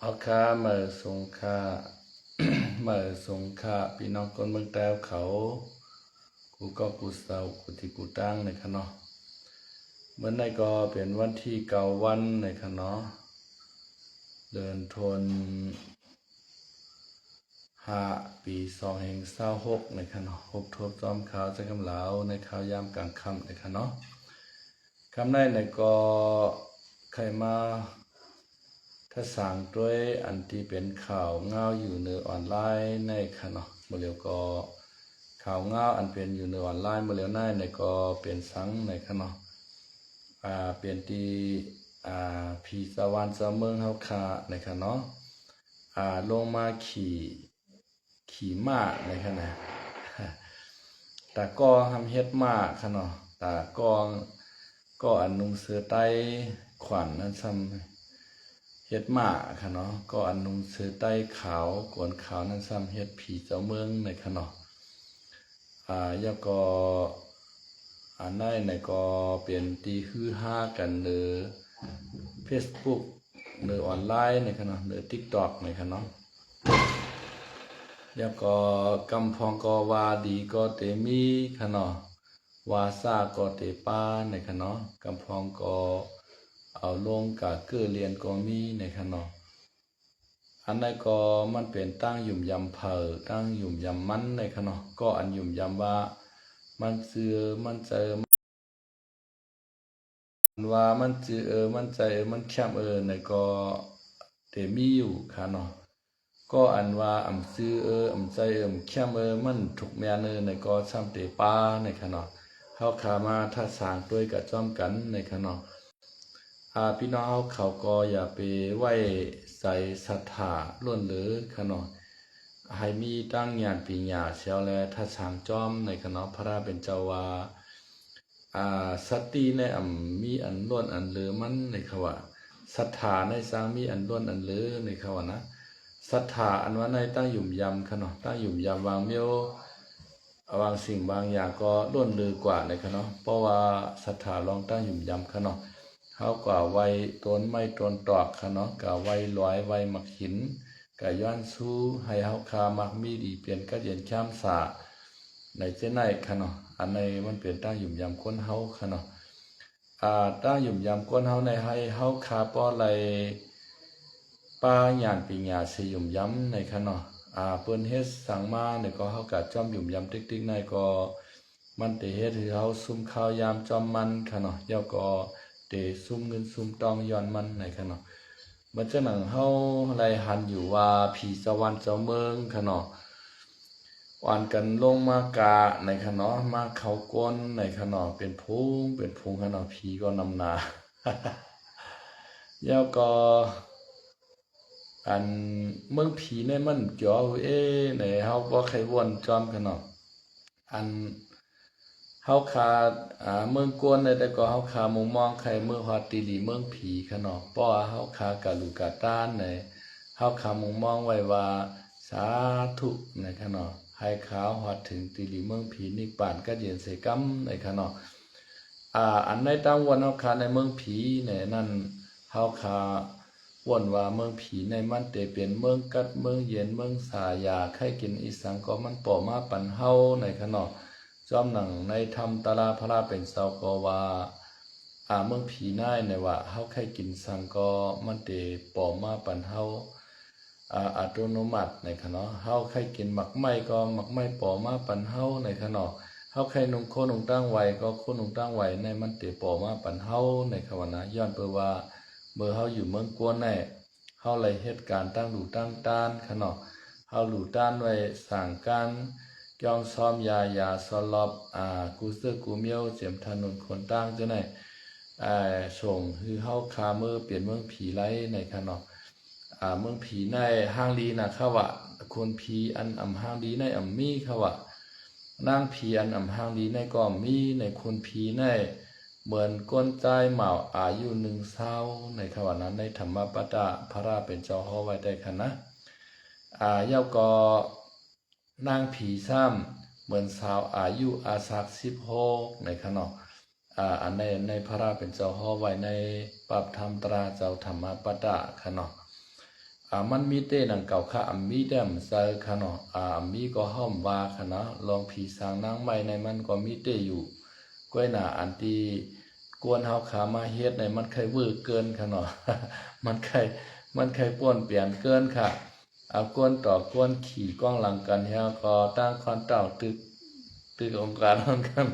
เอาค่าเมื่อสงค่า เมื่อสงค่าพี่น้องคนเมืองแต้วเขากูก็กูเศร้ากูที่กูตั้งในคะเนาะเมื่อในก็เป็นวันที่9 วันในคะเนาะเดือนธันปี2526ในคะเนาะทบจอมขาวจะกำเหลาในข่าวยามกลางค่ำในคะเนาะคำในก็ใครมาถ้าสั่งด้วยอันที่เป็นข่าวเงาอยู่ในออนไลน์ในค่ะเนาะเมื่อเร็วก็ข่าวเงาอันเป็นอยู่ในออนไลน์เมื่อเร็วในก็เป็นสังในค่ะเนาะเปลี่ยนที่พีสวรรค์เมืองเฮาคาในค่ะเนาะลงมาขี่ม้าในค่ะนะแต่ก็ทำเฮ็ดม้าค่ะเนาะแต่ก็อันนุงเสือไต้ขวัญนั่นซ้ำเฮ็ดม้าค่ะเนาะก็อันนุงเสือไต้ขาวกวนขาวนั่นซ้ำเฮ็ดผีเจ้าเมืองในค่ะเนาะแล้วก็อันนั้นในก็เป็นตีฮือฮากันใน Facebook ในออนไลน์ในค่ะเนาะใน TikTok ในค่ะเนาะแล้วก็กำพองก็ว่าดีก็เตมีค่ะเนาะวาซาก็เตป้าในค่ะเนาะกำพองก็เอาลงกะเกื้อเรียนก็มีในค่ะเนาะอันนั้นก็มันเป็นตั้งหยุ่มยำเผอตั้งหยุ่มยำมันในค่ะเนาะก็อันหยุ่มยำว่ามันเจือมันเจอว่ามันจือมันใจมันแคบในก็เตมีอยู่ค่ะเนาะก็อันว่าอำซื้ออำใจแคบมันถูกแม่นในก็ซ้ำเตป้าในค่ะเนาะเฮาขามาถ้าสร้างด้วยกับจ้อมกันในค่ะเนาะพี่น้องเฮาเขาก็อย่าไปไว้ใส่ศรัทธาล้วนหรือค่ะเนาะให้มีตั้งญาณปีญาเสียวและถ้าสร้างจ้อมในค่ะเนาะพระเป็นเจ้าว่าสติในมีอันล้วนอันเหลือมันในคำว่าศรัทธาในสร้างมีอันล้วนอันเหลือในคำว่านะศรัทธาอันว่าในตั้งหยุ่มยำขนาดตั้งหยุ่มยำวางเมียววางสิ่งบางอย่างก็ล้วนเหลือกว่าในขนาดเพราะว่าศรัทธาลองตั้งหยุ่มยำขนาดเขากว่าไว้ต้นไม้ต้นตอกขนาดกว่าไว้ลอยไว้มักหินกะย้อนสู้ให้เขาคามักมีดีเปลี่ยนก็เย็นข้ามสาในเจ้าไหนค่ะเนาะอันในมันเปลี่ยนตั้งหยุ่มยำคนเฮาค่ะเนาะตั้งหยุ่มยำคนเฮาในให้เฮาคาป้อไหลป้าหยานปีหยาสิหยุ่มยำในค่ะเนาะเปิ้นเฮ็ดสั่งมาในก็เฮากะจอมหยุ่มยำติ๊กๆในก็มันเตเฮ็ดให้เฮาซุ่มข้าวยามจอมมันค่ะเนาะแล้วก็เตซุ่มเงินซุ่มตองย้อนมันในค่ะเนาะมันจะหนังเฮาไหลหันอยู่ว่าผีสวรรค์เจ้าเมืองค่ะเนาะอ่านกันลงมากะในคะเนาะมาเขาก้นในคะเนาะเป็นพุงคะเนาะผีก็นำหนาแล้วก็อันเมืองผีในมันจ่อในเฮาบ่ใครวนจอมคะเนาะอันเฮาคาเมืองกวนในแต่ก็เฮาคามุงมองใครเมืองฮอดตีหลีเมืองผีคะเนาะเพราะว่าเฮาคากะลูกะต้านในเฮาคามุงมองไว้ว่าสาธุในคะเนาะให้ขาวหอดถึงตีหลีเมืองผีนิป่านก็เย็นเสกัมในคะเนาะอันในตั้งวันเฮาคาในเมืองผีในนั่นเฮาคาวนว่าเมืองผีในมันเตเป็นเมืองกัดเมืองเย็นเมืองสายาไข่กินอีสังก็มันป่อมาปันเฮาในคะเนาะจอมหนังในธรรมตาลาพระเป็นเสาก็ว่าเมืองผีนายในว่าเฮาไข่กินสังก็มันเตป่อมาปันเฮาอัตโนมัติในขณะเฮาใครกินหมักไม้ก็หมักไม้ปอมาปันเฮาในขณะเฮาใครนุ่งโคนุ่งตั้งไว้ก็โคนุ่งตั้งไว้ในมันเตปอมาปันเฮาในขณะนะย้อนเพื่อว่าเมื่อเฮาอยู่เมืองกวนแน่เฮาเลยเหตุการณ์ตั้งหลู่ตั้งต้านขณะเฮาหลู่ต้านไว้สั่งการยองซ้อมยาสลบกูเสื้อกูเมียวเจียมถนนคนตั้งจังได๋ส่งคือเฮาคามือเปลี่ยนเมืองผีไล่ในขณะเมืองผีในห้างดีนะเขาว่าคนผีอันห้างดีในมีเขาว่านางผีอันห้างดีในก็มีในคนผีในเหมือนก้นใจเหมาอายุ1 เศร้าในเขาว่านั้นในธรรมปตะพระราเป็นเจ้าฮอไว้ได้ค่ะนะเย้าก็นางผีซ้ำเหมือนสาวอายุอาศัก16ในขณะอันในพระราเป็นเจ้าฮอไว้ในปรับธรรมตราเจ้าธรรมปตะค่ะเนาะ มันมีเต้หนังเก่าค่ะมีแต้มใส่ค่ะเนาะมีก็ห้อมว่าค่ะเนาะลองผีสางนางใหม่ในมันก็มีเต้อยู่ก้อยหน้าอันที่กวนเฮาขามาเฮ็ดในมันเคยเวอร์เกินค่ะเนาะ มันเคยป่วนเปลี่ยนเกินค่ะกวนต่อกวนขี่ก้องหลังกันเฮาก็ตั้งคอนเต้าตึกองค์การนั้นกัน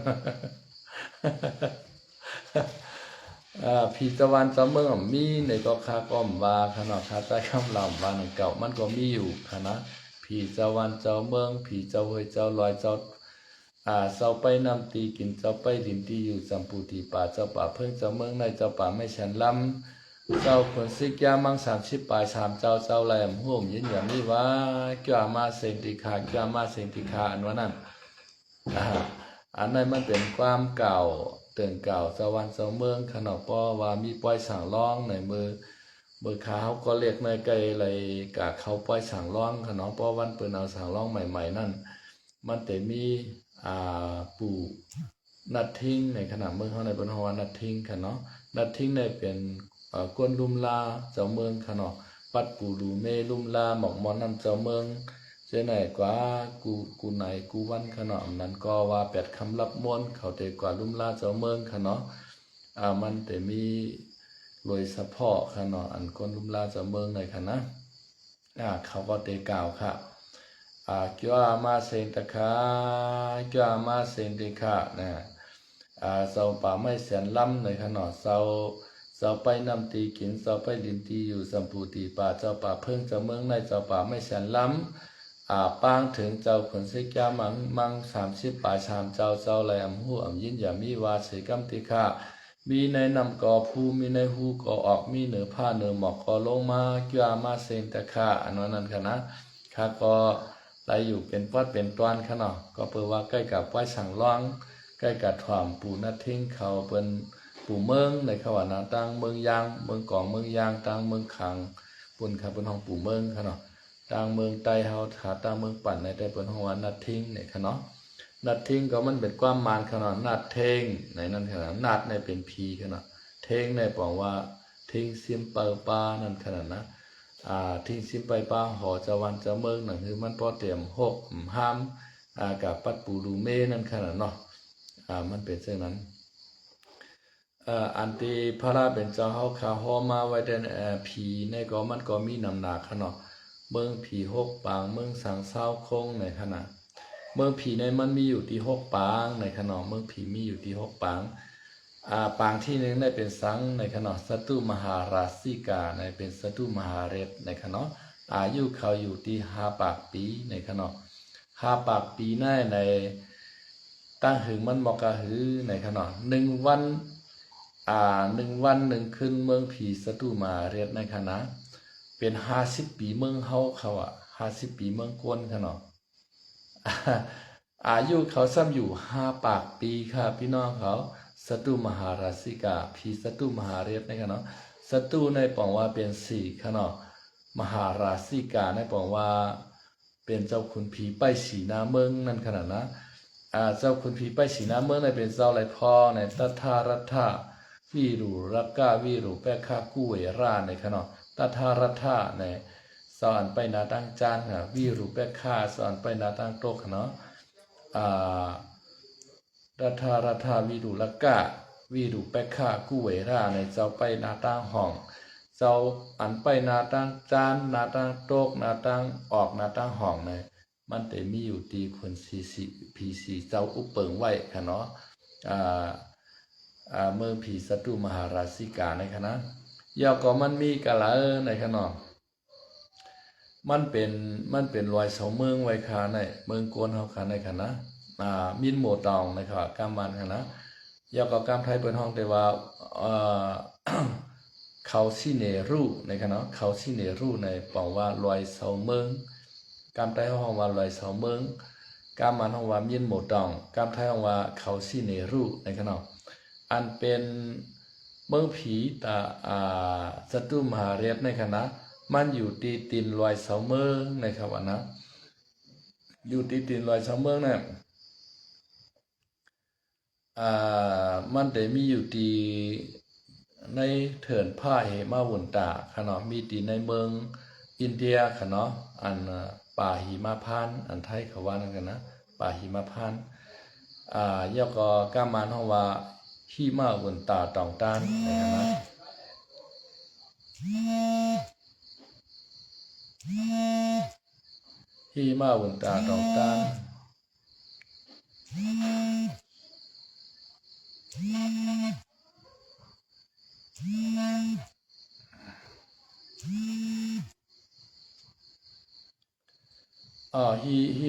ผีตะวันตะเมืองมีในก็คาก้อมว่าขนาดคาใต้คำลำว่าหนึ่งเก่ามันก็มีอยู่ค่ะนะผีตะวันเจ้าเมืองผีเจ้าเฮยเจ้าลอยเจ้าเจ้าไปนำตีกินเจ้าไปดินที่อยู่จำปูตีป่าเจ้าป่าเพิ่งเจ้าเมืองในเจ้าป่าไม่ฉันลำเจ้าคนสิกยามัง30 ปลาย3 เจ้าแหลมห่วงยินอย่างนี้ว่าเกี่ยวมาเซนติขาเกี่ยวมาเซนติขาอันว่านั้นอันนั้นมันเป็นความเก่าเตือนเก่าสวรรค์เสเมืองขนมป้อว่ามีปล่อยสั่งร้องในมือขาเขาก็เรียกในไกลเลยกะเขาปล่อยสั่งร้องขนมป้อวันเปิดเอาสั่งร้องใหม่ๆนั่นมันแต่มีปู่นัดทิ้งในขณะเมืองเขาในบนฮวานัดทิ้งค่ะเนาะนัดทิ้งในเป็นกวนลุมลาเจ้าเมืองค่ะเนาะปัดปู่ดูเมลุมลาหมอกมอนน้ำเจ้าเมืองเจ้าไหนกว่ากูไหนกูวันขนาดนั้นก็ว่า8 คำรับม้วนเขาเตกว่าลุ่มลาเจ้าเมืองขนาดมันแต่มีรวยสะพอขนาดอันคนลุ่มลาเจ้าเมืองในคณะเขาก็เตกล่าวค่ะเกี่ยวมาเซนตะคาเกี่ยวมาเซนติคะนะเสาป่าไม่แสนล้ำในขนาดเสาไปนำตีกินเสาไปดินตีอยู่สัมปูตีป่าเจ้าป่าเพิ่งเจ้าเมืองในเจ้าป่าไม่แสนล้ำปางถึงเจ้าขนสิกยามัง30 ปลาย3 เจ้าไรอำหูอำยินอย่ามีวาเสกัมติฆามีในนำกอภูมีในหูกอออกมีเหนือผ้าเหนือหมอกกอลงมาเกี่ยมาเซนตะฆาอันนั้นค่ะนะข้าก็ไรอยู่เป็นปอดเป็นตอนขนาดก็เปิดว่าใกล้กับไว้สั่งร้องใกล้กับถ่อมปูนัดทิ้งเขาเป็นปู่เมืองในขวานาตั้งเมืองยางเมืองกองเมืองยางตั้งเมืองขังปุ่นขับเป็นห้องปู่เมืองขนาดต่างเมืองไต้เฮาต่างเมืองปั่นในแต่เป็นหัวนัดทิ้งในขนาดนัดทิ้งก็มันเป็นความมานขนาดนัดเทงในนั้นขนาดนัดในเป็นพีขนาดเทงในบอกว่าทิ้งเสียมเปิลปานั่นขนาดนะทิ้งเสียมไปปาหอจะวันจะเมืองนั่นคือมันพอเตรียมหกห้ามกับปัดปูดูเมนั่นขนาดเนาะมันเป็นเช่นนั้นอันที่พระราเป็นเจ้าเฮาขาหอมาไว้แต่ผีในก็มันก็มีน้ำหนักขนาดเมืองผี6 ปางเมืองสังเศร้าคงในขณะเมืองผีในมันมีอยู่ที่6 ปางในขณะเมืองผีมีอยู่ที่6 ปางปางที่หนึ่งได้เป็นสังในขณะสตุมหาราชิกาในเป็นสตุมหาเรศในขณะอายุเขาอยู่ที่5 ปากปีในขณะ5 ปากปีในตั้งหึงมันบอกกะหือในขณะ1 วัน1 วัน 1 คืนเมืองผีสตุมหาเรศในขณะเป็น50 ปีเมืองเขา50 ปีเมืองกวนค่ะเนาะอายุเขาซ้ำอยู่5 ปากปีค่ะพี่น้องเขาสตุมหาราชิกาผีสตุมหาเรศในค่ะเนาะสตุในปองว่าเป็น4ค่ะเนาะมหาราชิกาในปองว่าเป็นเจ้าขุนผีไปสีนาเมืองนั่นขนาดนะเจ้าขุนผีไปสีนาเมืองในเป็นเจ้าไรพ่อในตัทารัฐาวิรุรักกาวิรุแปคากุเวราในค่ะเนาะตัทารัฐาในสอนไปนาตั้งจานค่ะวิรุแปคาสอนไปนาตั้งโตกเนาะรัฐาวิรุลักกะวิรุแปคากุเวราในเจ้าไปนาตั้งห้องเจ้าอันไปนาตั้งจานนาตั้งโตกนาตั้งออกนาตั้งห้องในมันแต่มีอยู่ตีคนผีเจ้าอุปเปิงไว้ค่ะเนาะเมืองผีสตุมหาราชิกาในคณะยอก็มันมีกะละในขนมมันเป็นรอยเสาเมืองไว้คาในเมืองกวนเฮาคาในคณะมินโมตองในค่ะกามมันคณะยอก็กามไทยเปิ้นห้องแต่ว่าเขาซิเนรูในคณะเขาซิเนรูในปองว่ารอยเสาเมืองกามไทยห้องว่ารอยเสาเมืองกามมันห้องว่ามินโมตองกามไทยห้องว่าเขาซิเนรูในคณะอันเป็นเมืองผีตาสตุมหาเรศในคณะมันอยู่ตีตินลอยเสาเมืองในครับว่านะอยู่ตีตินลอยเสาเมืองเนี่ยมันได้มีอยู่ตีในเถินผ้าเหมาวนตาขนาดมีตีในเมือง อินเดียค่ะเนาะอันป่าหิมพานต์อันไทยเขาว่านั่นกันนะป่าหิมพานต์ยกก็กามันเฮาว่าหิมะบนตาตองต้านนะครับนะหิมะบนตาตองต้านหิ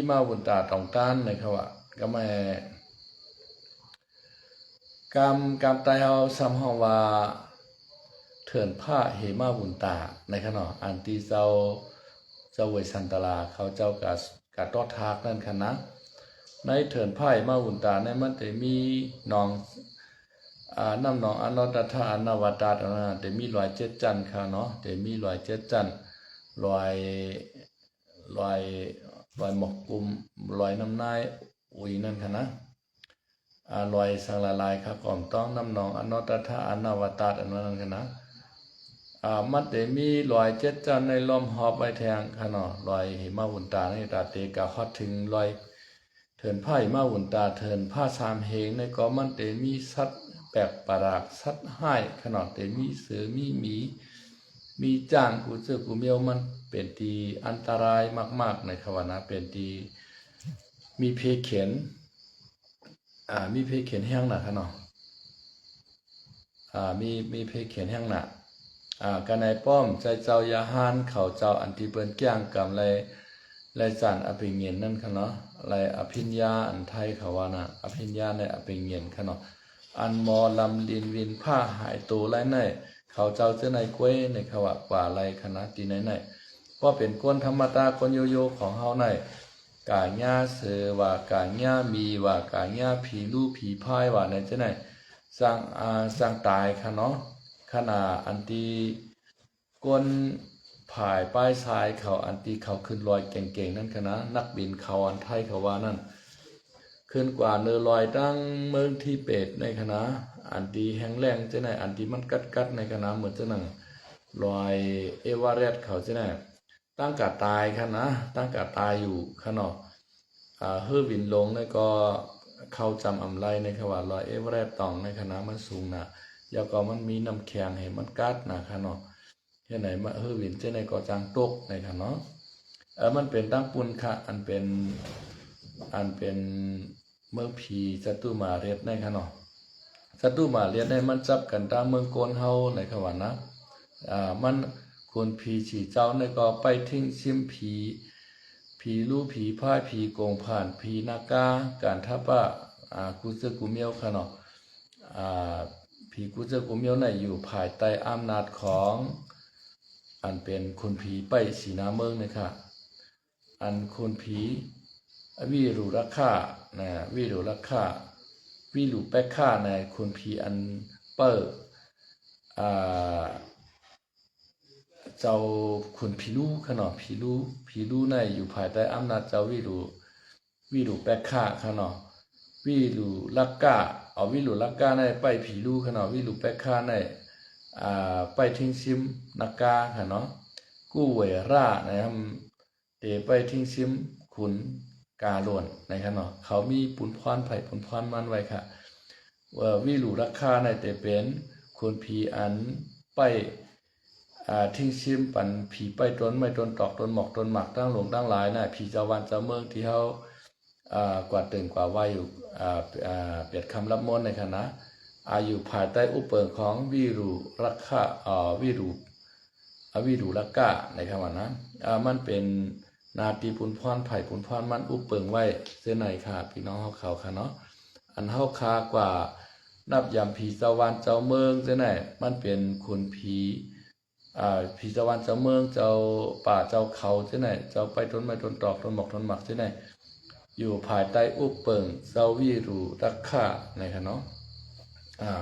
มะบนตาตองต้านนะครับว่าก็ไม่กามตายเฮาซ้ำเฮาว่าเถื่อนผ้าเหมาบุญตาในขณะอันที่เจ้าเวสันตลาเขาเจ้ากาตอทากนั่นค่ะนะในเถื่อนผ้าเหมาบุญตาในมันจะมีหนองน้ำหนองอนตถาอนาวตาตนะแต่มีรอยเจ็ดจันค่ะเนาะแต่มีรอยเจ็ดจันรอยหมอกกุมรอยน้ำนายอุ้ยนั่นค่ะนะรอยสังละลายค่ะก่อมต้องน้ำหนองอนตถาอนาวตาตนั่นค่ะนะมันจะมีรอยเจ็ดจันในล้อมหอบไว้แทงค่ะเนาะรอยหิมะบุญตาในตาเตกะฮอดถึงรอยเถินผ้าหิมะบุญตาเถินผ้าสามเหงในก็มันจะมีสัตว์แปลกประหลาดสัตว์ให้ขนาดแต่มีเสือมีหมีจ้างกูเจอกูเมียวมันเป็นตีอันตรายมากๆในขวานะเป็นตีมีเพเขียนมีเพเขียนแห้งหนักขนาดมีเพเขียนแห้งหนักกันในป้อมใจเจ้ายาหานเขาเจ้าอันที่เปิ้นแก้งกำไรจันอภิเงียนนั่นค่ะเนาะไรอภิญญาอันไทยเขาว่านะอภิญญาในอภิเงียนค่ะเนาะอันมอลำลินวินผ้าหายตัวไรในเขาเจ้าเจ้าในกล้วยในขวะกว่าไรคณะตีไหนเพราะเป็นก้นธรรมดาคนโยของเฮาในกาญาเสือว่ากาญามีว่ากาญาผีลูกผีพายว่าในเจ้าไหนสร้างตายค่ะเนาะขณะอันที่ก้นผายป้ายทรายเขาอันที่เขาขึ้นลอยเก่งๆนั่นค่ะนะนักบินเขาอันไทยเขาว่านั่นขึ้นกว่าเนื้อลอยตั้งเมืองที่เป็ดในคณะอันที่แห้งแรงจะไหนอันที่มันกัดในคณะเหมือนจะนั่งลอยเอเวอเรสต์เขาจะไหนตั้งกาตายค่ะนะตั้งกาตายอยู่ขนอกเฮือบินลงแล้วก็เข้าจำอำไลในขวาลอยเอเวอเรสต์ตองในคณะมันสูงนะแล้วก็มันมีน้ำแข็งให้มันกัดนะขนอกเห็นไหนมาเฮือบินจะไหนก็จางตกในคณะมันเป็นตั้งปุนค่ะอันเป็นเมืองผีศัตรูมาเรียดในค่ะเนาะศัตรูมาเรียดในมันจับกันตามเมืองโกนเฮาในขวัญนะมันคนผีฉีเจ้าในก็ไปทิ้งซิมผีลู่ผีพ่ายผีโกงผ่านผีนากาการทับว่ากูเจอกูเมียวค่ะเนาะผีกูเจอกูเมียวในอยู่ภายใต้อำนาจของอันเป็นคนผีไปสีนาเมืองนะคะอันคนผีวิรุรักขานะวิรุรักขาวิรุแปกขาในคนผีอันเปิดเจ้าคนผีลูขนาดผีลูในอยู่ภายใต้อำนาจเจ้าวิรุแปกขาขนาดวิรุรักกาวิรุรักกาในไปผีลูขนาดวิรุแปกขาในไปทิ้งซิมนักกาค่ะเนาะกู้เวร่านะครับเตไปทิ้งซิมขุนกาล้วนนะครับเนาะเขามีปุนพรไผ่ปุนพรมันไว้ค่ะวิรุรักขาในเตเป็นคนผีอันไปทิ้งซิมปันผีไปต้นไม้ต้นตอกต้นหมอกต้นหมักตั้งหลงตั้งหลายน่ะผีเจ้าวันเจ้าเมืองที่เขากว่าตื่นกว่าว่าอยู่เปลี่ยนคำรับมนในคณะอยู่ภายใต้อุปเปิงของวิรุรักขาวิรุรักกะในคำว่านั้นมันเป็นนาตีปุนพรไผ่ปุนพรมันอุปเปิงไว้เส้นไหนค่ะพี่น้องเขาค่ะเนาะอันเฮาคากว่านับยำผีเจ้าวันเจ้าเมืองเส้นไหนมันเป็นคนผีผีเจ้าวันเจ้าเมืองเจ้าป่าเจ้าเขาเส้นไหนเจ้าไปต้นไม้ต้นตอกต้นหมอกต้นหมักเส้นไหนอยู่ภายใต้อุปเปิงเจ้าวิรุรักขะในค่ะเนาะ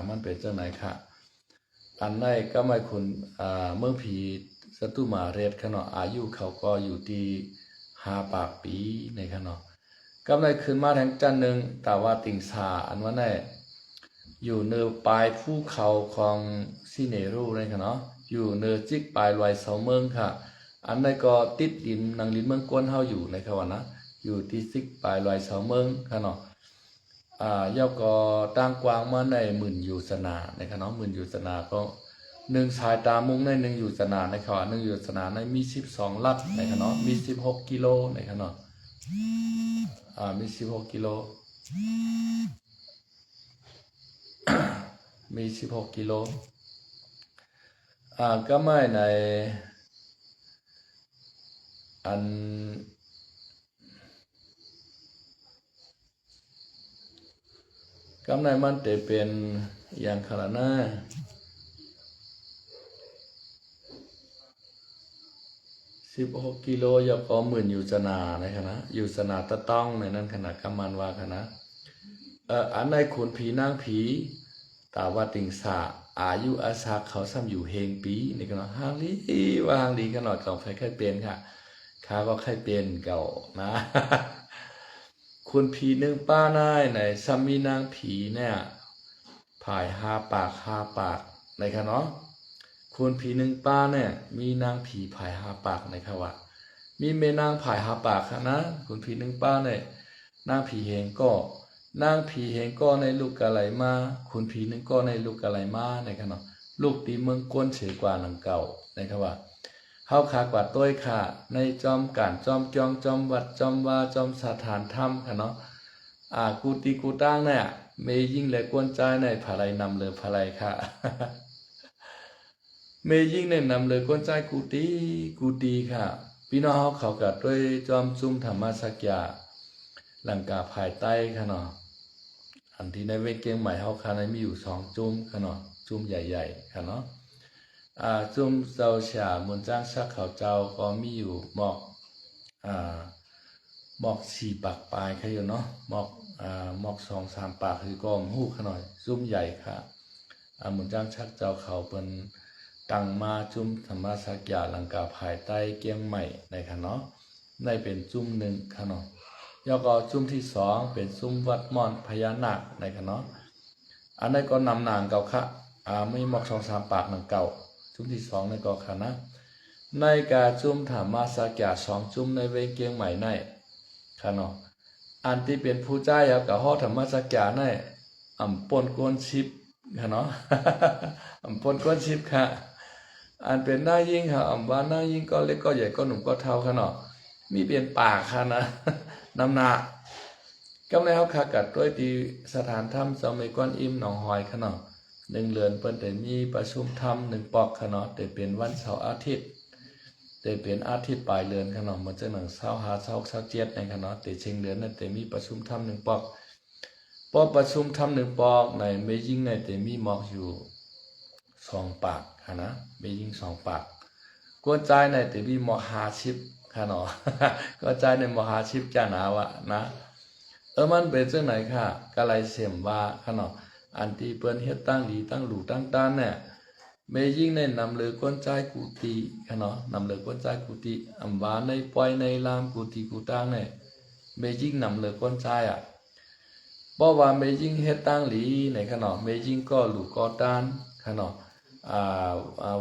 มันเป็นจังไหนค่ะอันไหนก็ไม่คุณเมืองผีศัตรูมาเรศขนาดอายุเขาก็อยู่ที่5 ปากปีในขนาดก็ไม่ขึ้นมาแห่งจันหนึ่งแต่ว่าติ่งสาอันว่าแน่อยู่เนื้อปลายภูเขาของซิเนรูในขนาดอยู่เนื้อจิกปลายลอยเสาเมืองค่ะ อันนั้นก็ติดดินนางลิ้นเมืองกวนเฮาอยู่ในเขาว่านะอยู่ที่ซิกปลายลอยเสาเมืองค่ะเนาะย่อก็ตั้งกว้างมาในหมื่นอยู่สนาในค่ะเนาะหมื่นอยู่สนาก็หนึ่งสายตามุงในหนึ่งอยู่สนาในเขาว่าหนึ่งอยู่สนาในมี12 ลัดในค่ะเนาะมี16 กิโลในค่ะเนาะมี16 กิโลมี16 กิโลก็ไม่ในอันกำในมันจะเป็นอย่างขนาดนั้น16 กิโลยก็หมื่นอยู่สนาในคณะอยู่สนาตะต้องในนั้นขนาดกำมันว่าคณะอันในขุนผีนางผีตาว่าติงสาอายุอาสาเขาซ้ำอยู่เฮงปีนี่ก็เนาะห่างลีว่าห่างลีขนาดของใครเคยเป็นค่ะข้าก็เคยเป็นเก่านะคุณผีหนึ่งป้านายในซ้ำมีนางผีเนี่ยผาย5 ปากในค่ะเนาะคุณผีหนึ่งป้าเนี่ยมีนางผีผาย5 ปากในค่ะว่ามีเมนางผาย5 ปากค่ะนะคุณผีหนึ่งป้าเนี่ยนางผีเฮงก็นางผีเฮงก็ในลูกกะไหลมาคุณผีหนึ่งก็ในลูกกะไหลมาในค่ะเนาะลูกตีเมืองก้นเฉยกว่าหนังเก่าในค่ะว่าเฮาขากว่าต้อยค่ะในจอมการจอมจองจอมวัดจอมวาจอมสถานธรรมค่ะเนาะกูตีกูตั้งเนี่ยเมยิ่งเลยกวนใจในภายนำเลยภายค่ะ เมยิ่งเนี่ยนำเลยกวนใจกูตีค่ะพี่น้องเขากัดด้วยจอมจุ่มธรรมสักยาหลังกาภายใต้ค่ะเนาะอันที่ในเวกเกียงใหม่เขาค่ะในมีอยู่2 จุ่มค่ะเนาะจุ่มใหญ่ๆค่ะเนาะจุ่มเจ้าฉามุนจ้างชักเขาเจ้าก็มีอยู่หมอก4 ปากปลายค่ะอยู่เนาะหมอก2-3 ปากคือก็หู้ค่ะหน่อยจุ่มใหญ่ค่ะมุนจ้างชักเจ้าเขาเป็นตั้งมาจุ่มธรรมสักยาหลังกาภายใต้เกียงใหม่ในค่ะเนาะในเป็นจุ่ม1ค่ะเนาะแล้วก็จุ่มที่2เป็นจุ่มวัดม่อนพญานาคในค่ะเนาะอันนั้นก็นำนางเก่าค่ะไม่หมอก2-3 ปากหนังเก่าจุ่มที่2ในก็ค่ะนะในกาจุ่มธรรมสักยา2 จุ่มในเวงเกียงใหม่ในค่ะเนาะอันที่เป็นผู้ใจกับฮอธรรมสักยาในปนกวนชิปค่ะเนาะปนกวนชิปค่ะอันเป็นหน้ายิ่งค่ะว่าหน้ายิ่งก็เล็กก็ใหญ่ก็หนุ่มก็เท่าค่ะเนาะมีเปลี่ยนปากค่ะนะน้ำหนักกำไรเฮาขากัดด้วยที่สถานธรรมเจ้าแม่กวนอิมหนองหอยค่ะเนาะ1 เดือนเปิ้นได้มีประชุมธรรม1 ปอกค่ะเนาะได้เป็นวันเสาร์อาทิตย์ได้เป็นอาทิตย์ปลายเดือนค่ะเนาะมันจะ1 25 26 27ในค่ะเนาะแต่เชิงเดือนนั้นได้มีประชุมธรรม1 ปอกประชุมธรรม1 ปอกในเมยิ่งในได้มีหมอกอยู่2 ปากค่ะนะเมยิ่ง2 ปากกวนใจในได้มีหมอก50ค่ะเนาะก็ใจในหมอก50จ้าหนาวะนะมันเป็นจังไหนค่ะกะไรเสียมว่าค่ะเนาะอันที่เปิ้นเฮ็ดตั้งดีตั้งหลูตั้งต้านเนี่ยเมยิ่งในนำเลยกวนใจกูตีค่ะเนาะนำเลยกวนใจกูตีว่าในปล่อยในลามกูตีกูตั้งเนี่ยเมยิ่งนำเลยกวนใจบ่ว่าเมยิ่งเฮ็ดตั้งหลีในค่ะเนาะเมยิ่งก็หลูก็ต้านค่ะเนาะ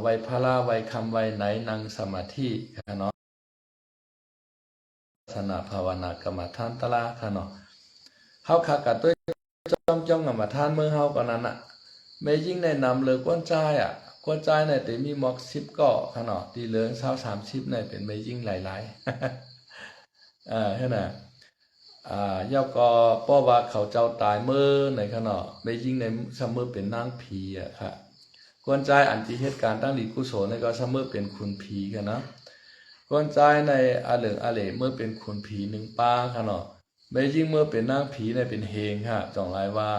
ไว้พระไว้คำไว้ไหนนั่งสมาธิค่ะเนาะสนาภาวนากรรมฐานตะลาค่ะเนาะเฮาขากัดด้วยจ้องกรรมฐานเมืองเฮาก็นั้นน่ะเมยิ่งแนะนำเลยกวนใจกวนใจเนี่ยแต่มีหมอก10ก็ค่ะเนาะที่เหลือง20-30เนี่ยเป็นเมยิ่งหลายๆเฮ็ดน่ะย่อก็ป้อว่าเขาเจ้าตายเมื่อในค่ะเนาะเมยิ่งในเสมอเป็นนางผีค่ะกวนใจอันที่เหตุการณ์ตั้งหลีกุศลในก็เสมอเป็นคุณผีกันนะกวนใจในอาเหลืองอาเหลเมื่อเป็นคุณผี1 ป้าค่ะเนาะเมยิ่งเมื่อเป็นนางผีในเป็นเฮงค่ะจ่องหลายว่า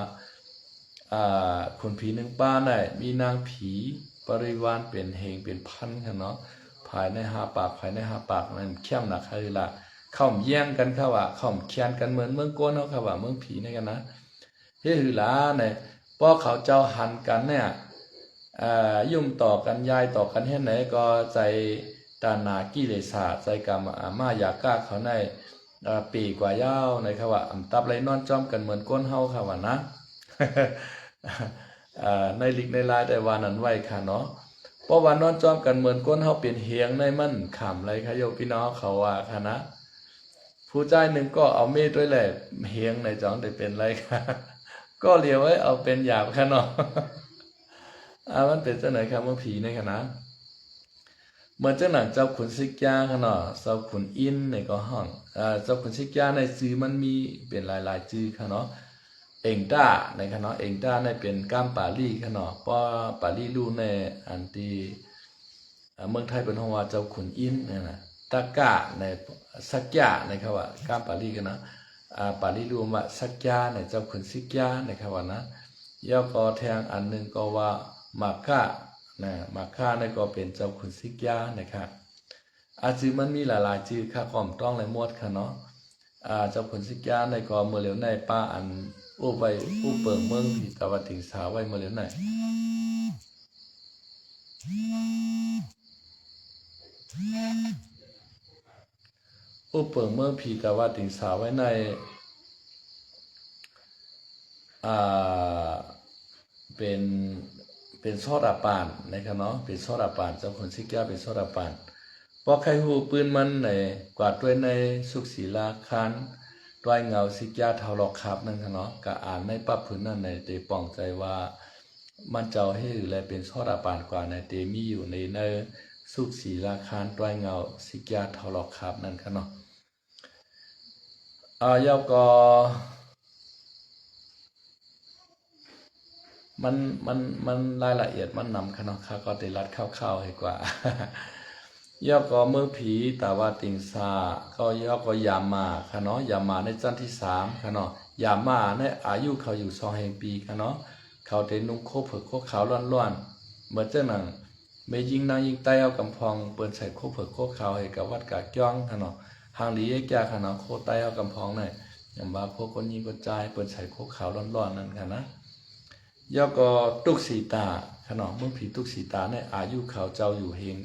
คุณผี1 ป้าในมีนางผีบริวารเป็นเฮงเป็นพันค่ะเนาะภายใน5 ปากภายใน5 ปากนั้นเข้มหนักคือละเข้าแย่งกันค่ะว่าเข้าเคียนกันเหมือนเมืองโกนเฮาค่ะว่าเมืองผีในกันนะเฮ็ดหือหลาเนี่ยพอเขาเจ้าหันกันเนี่ยยุ่มต่อกันยายต่อกันเฮ็ดไหนก็ใจตานากิเลสาใจกรรมมายากาเขาในปีกว่ายาวในค่ะว่าตับไหลนอนจ้อมกันเหมือนก้นเฮาค่ะว่านะในลิกในลายแต่ว่านั้นไว้ค่ะเนาะ เพราะว่านอนจอมกันเหมือนก้นเฮาเป็นเฮียงในมันขำไรคะโยพี่น้องเขาว่าค่ะนะผู้ใจหนึ่งก็เอามีดด้วยแหละเฮียงในจองได้เป็นไรค่ะก็เลียวไว้เอาเป็นหยาบค่ะเนาะมันเป็นจังไหนครับเมื่อผีในค่ะนะเหมือนเจ้าหนังเจ้าขุนซิกยาค่ะเนาะเจ้าขุนอินในก็ห้องเจ้าขุนซิกยาในจื้อมันมีเป็นหลายๆจื้อค่ะเนาะเองต้าในค่ะเนาะเองต้าในเป็นก้ามปาลี่ค่ะเนาะเพราะปาลี่ลู่ในอันที่เมืองไทยเป็นห้องว่าเจ้าขุนอินเนี่ยนะตะกะในสักยะในครับว่าก้ามปาลี่กันนะปาลี่ลู่ว่าสักยะในเจ้าขุนซิกยาในครับว่านะย่อก็แทงอันหนึ่งก็ว่ามาก้านะมาค่าในก็เป็นเจ้าขุนซิกยานะครับจือมันมีหลายๆจือค่ะก่อมต้องหลายหมวดค่ะเนาะเจ้าขุนซิกยาในก็เมื่อเหลียวในป้าอันอู้ไว้อู้เปิงเมืองที่ตะวันติงสาไว้เมื่อเหลียวในอู้เปิงเมืองผีตะวันติงสาไว้ในเป็นซอดาปานนะครับเนาะเป็นซอดาปานเจ้าขุนซิกยาเป็นซอดาปานพอใครหูปืนมันในกวาดด้วยในสุขศีลาคันด้วยเงาซิกยาเทาหลอกขับนั่นค่ะเนาะก็อ่านในปั๊บพื้นนั่นในเตป่องใจว่ามันเจ้าให้หรืออะไรเป็นซอดาปานกว่าในเตมีอยู่ในสุขศีลาคันด้วยเงาซิกยาเทาหลอกขับนั่นค่ะเนาะยาวก็มันรายละเอียดมันนำค่ะเนาะค่ะก็ได้รัดคร่าวๆให้กว่าย่อก็เมื่อผีตาว่าติงซาก็ย่อก็ยามาค่ะเนาะยามาในจันที่3ค่ะเนาะยามาในอายุเขาอยู่2แห่งปีค่ะเนาะเขาได้นุ่งโคเผือกโคขาวล้วนๆเมื่อเจ้าหนังเมยิงนางยิงไตเอากำพองเปิ้นใส่โคเผือกโคขาวให้กับวัดกะจ้องค่ะเนาะหางหลีแยกค่ะเนาะโคไตเอากำพองเนี่ยอย่างว่าพวกคนยิงคนใจเปิ้นใส่โคขาวร้อนๆนั่นค่ะนะย่อก็ตุกสีตาค่ะเนาะเมื่อผีตุกสีตาในอายุเขาเจ้าอยู่เฮง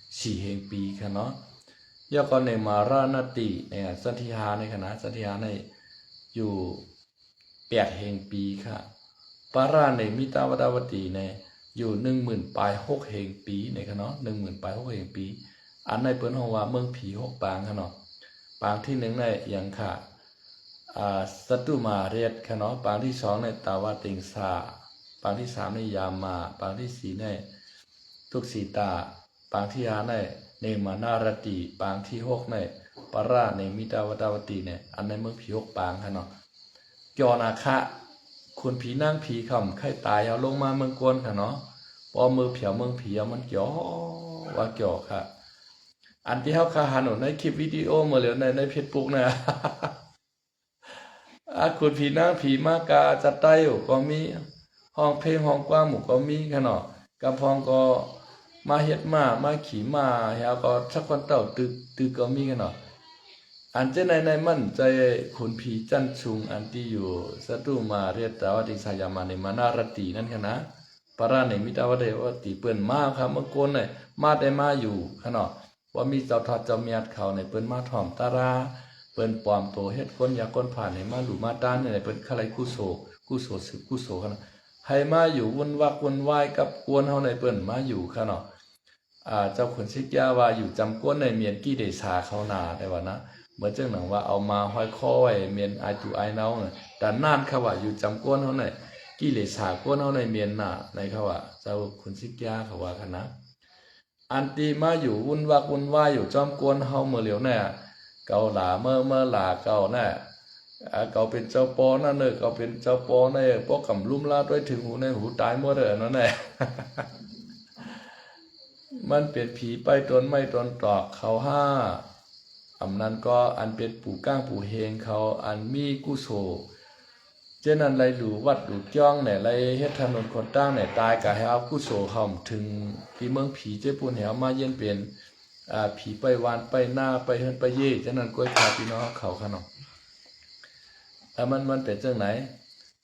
4แห่งปีค่ะเนาะย่อก็ในมารานาติเนี่ยสันติหาในคณะสันติหาในอยู่8แห่งปีค่ะปาราในมิตาวดาวตีในอยู่10,000ปลาย6แห่งปีในค่ะเนาะ10,000ปลาย6แห่งปีอันในเปิ้นฮ้องว่าเมืองผี6ปางค่ะเนาะปางที่1ในอย่างค่ะสัตุมาเรศค่ะเนาะปางที่2ในตาวาติงสาปางที่3ในยามาปางที่4ในทุกสีตาปางที่5ในเนมานารติปางที่6ในปาราในมิตาวดาวตีเนี่ยอันในเมืองผี6ปางค่ะเนาะจอนาคะคุณผีนั่งผีคำไข้ตายเอาลงมาเมืองกวนค่ะเนาะพอมือเผียวเมืองผีเอามันจ่อว่าจ่อค่ะอันที่เฮาคาหันในคลิปวิดีโอเมื่อเหลียวในเพจปุ๊กนะคุณผีนั่งผีมากาจัดไต้ก็มีห้องเพลงห้องกว้างหมู่ก็มีค่ะเนาะกำพองก็มาเฮ็ดมาขี่มาเฮาก็สักคนเต่าตึกก็มีกันเนาะอันเจในมันใจขุนผีจันชุงอันที่อยู่สตุมาเรียตาวติสายามาในมานารตินั่นค่ะนะปราในมิตาวเดวติเปิ้นมาครับเมื่อก่อนเนี่ยมาได้มาอยู่ค่ะเนาะว่ามีเจ้าทอดเจ้าเมียดเขาในเปิ้นมาถ่อมตาราเปิ้นปลอมโตเฮ็ดคนอยากคนผ่านให้มาหลู่มาต้านในเปิ้นคลายกุโสสึกกุโสค่ะนะให้มาอยู่วุ่นวักวุ่นวายกับกวนเฮาในเปิ้นมาอยู่ค่ะเนาะเจ้าขุนซิกยาว่าอยู่จำกวนในเมียนกี้เดชาเขานาได้ว่านะเหมือนเจ้าหนังว่าเอามาห้อยคอไว้เมียนไอตูไอเนาแต่นานเขาว่าอยู่จำกวนเฮาในกี้เดชากวนเฮาในเมียนน่ะในเขาว่าเจ้าขุนซิกยาเขาว่าค่ะนะอันตีมาอยู่วุ่นวักวุ่นวายอยู่จอมกวนเฮาเมื่อเหลียวเนี่ยเกาหลาเมื่อหลาเก่าน่ะเขาเป็นเจ้าปอนั่นเนอะเขาเป็นเจ้าปอในพวกกำลุ่มลาด้วยถึงหูในหูตายหมดเลยนั่นแหละมันเป็นผีไปตนไม่ตนตอกเขา5อำนั้นก็อันเป็นปู่ก้างปู่เฮงเขาอันมีกุโสเจ้านั้นไรหลูวัดหลูจ้องเนี่ยไรเฮ็ดถนนคนตั้งเนี่ยตายกะให้เอากุโสเฮาถึงที่เมืองผีเจ้าปุ่นแหวมาเย็นเป็นผีไปวานไปหน้าไปเฮินไปเย่เจ้านั้นก้อยขาพี่น้องเขาขนมมันเป็นจังไหน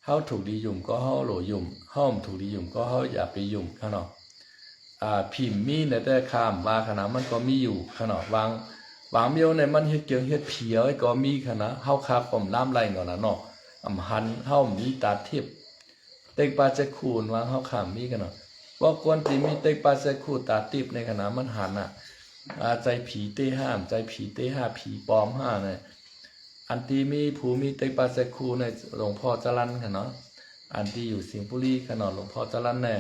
เฮาถูกดียุ่มก็เฮาโหลยุ่มเฮาถูกดียุ่มก็เฮาอย่าไปยุ่มขนมพิมพ์มีในแต่ข้ามว่าขนาดมันก็มีอยู่ขนาดวางเมียวในมันเฮ็ดเกียงเฮ็ดเผียวก็มีขนาดเฮาคาผมน้ำไหลก่อนนะเนาะหันเฮามีตาทิพย์เต็งปาจะคูนวางเฮาขามมีกันเนาะป บ่ควรที่มีเต็กปาใส่คู่ตาติบในขณะมันหันน่ะใจผีเต้ห้ามใจผีเต้ห้าผีปลอมห้าเนี่ยอันที่มีผู้มีเต็กปาใส่คู่ในหลวงพ่อจรัญค่ะเนาะอันที่อยู่สิงห์บุรีค่ะเนาะหลวงพ่อจรัญแน่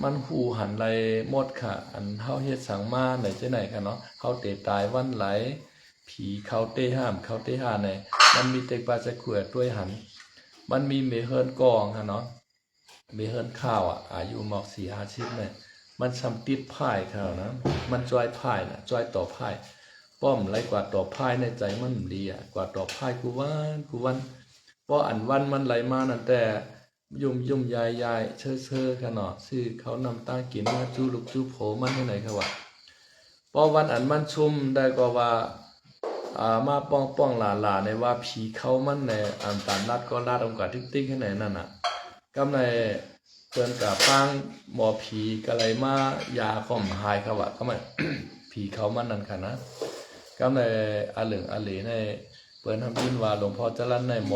มันหูหันไหลหมดค่ะอันเฮาเฮ็ดสังมาไหนจังไหนค่ะเนาะเฮาเตตายวันไหลผีเขาเต้ห้ามเขาเต้ห้าเนี่ยมันมีเต็กปาใส่คู่ด้วยหันมันมีเมเฮิรนกองค่ะเนาะเมเฮิรนข้าวอายุหมอก4-50เนี่ยมันซ้ำติดพายเขานะมันจอยพายนะจอยต่อพายป้อมไรกว่าต่อพายในใจมันดีกว่าต่อพายกูวันเพราะอันวันมันไหลมานั่นแต่ยุ่มยายเชื่อค่ะเนาะซื้อเขานำตากินมาจูลูกจูโผมันที่ไหนครับวะพอวันอันมันชุ่มได้ก็ว่ามาป้องหลาในว่าผีเขามันในอันตานรัดก็ลาดองกว่าติ๊กๆให้ไหนนั่นน่ะกำในเพิ่นกับปังหมอผีก็เลยมายาข่มหายครับว่าก็มัน ผีเขามันนั่นค่ะนะกำในอาเหลืองอาเหลในเพิ่นทำยินว่าหลวงพ่อจรัญในหม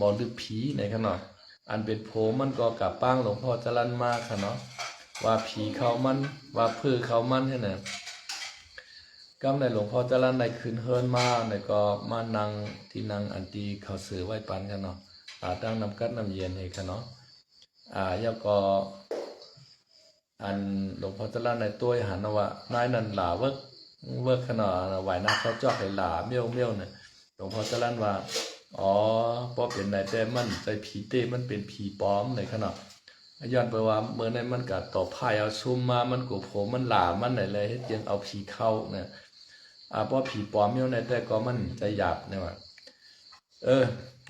อลึกผีในขนาดอันเป็นโผมันก็กับปังหลวงพ่อจรัญมาค่ะเนาะว่าผีเขามันว่าพื้เขามันให้น่ะกำในหลวงพ่อจรัญในคืนเฮิรนมาในก็มานั่งที่นั่งอันที่เขาซื้อไว้ปันกันเนาะตั้งน้ำกัดน้ำเย็นให้ค่ะเนาะแล้วก็อันหลวงพ่อจรัญในตัวหันว่านายนันหลาเวิร์กขนาดไหวหน้าเขาจอกให้หลาเมี่ยวเนี่ยหลวงพ่อจรัญว่าอ๋อพอเป็นนายแต่มันใจผีเต้มันเป็นผีปลอมในขนาดย้อนไปว่าเมื่อนั้นมันกัดต่อพายเอาซุ่มมามันกูโผมันหลามันไหนเลยเฮ็ดยังเอาผีเข้าเนี่ยเพราะผีปลอมเมี่ยวในแต่ก็มันใจหยาบเนี่ยว่า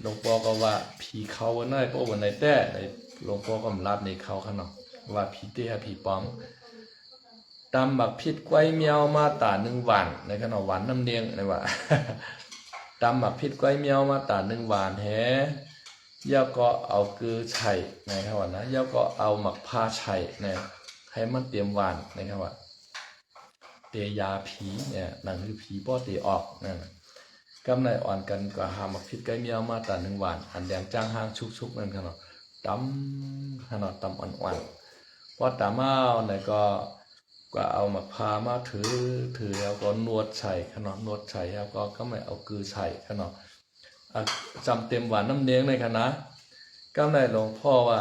หลวงพ่อก็ว่าผีเขาวันไหนเพราะวันไหนแต่หลวงพ่อก็รับในเขาขนาดว่าผีเต้ผีปลอมตำบักพิษไกวเมียวมาตา1 วันในขณะหวานน้ำเนียงเลยว่า ตำบักพิษไกวเมียวมาตา1 วันแฮย่าก็เอากือไฉนะครับว่านะย่าก็เอาหมักผ้าไฉเนี่ยให้มันเตรียมหวานนะครับว่าเตยาผีเนี่ยนั่นคือผีป้อเตออกนั่นกำไรอ่อนกันก็หาหมักพิษไกวเมียวมาตา1 วันอันแดงจ้างห้างชุกๆนั่นขนาดตำขนาดตำอ่อนๆพอตำเอาเนี่ยก็เอาหมักพามาถือแล้วก็นวดใส่ขนาดนวดใส่แล้วก็ไม่เอากือใส่ขนาดจำเต็มหวานน้ำเนียงในคณะก็ในหลวงพ่อว่า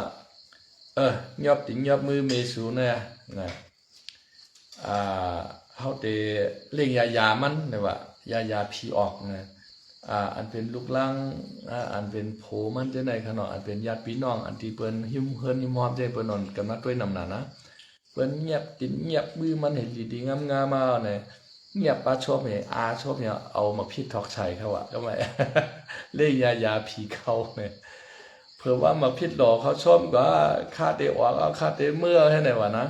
ยอบติงยอบมือเมสูเนี่ยนะเขาเตะเลี้ยงยามันเนี่ยว่ายาผีออกนะอันเป็นลูกล่างอันเป็นโผมันจะในขนาดอันเป็นญาติพี่น้องอันที่เปิ้นหิมเฮิรนหิมหอมใจเปิ้นนอนกันมาด้วยนำหนานะเปิ้นเงียบติดเงียบมือมันเห็นดีๆงามๆมาเนี่ยเงียบปลาชอบเนี่ยชอบเนี่ยเอามาพิษทอกชัยเขาก็ไม่ เล่ยาผีเขาเนี่ยเผื่อว่ามาพิษหลอกเขาชอบก็ค่าเตะออกเอาค่าเตะเมื่อให้ไหนวะนะ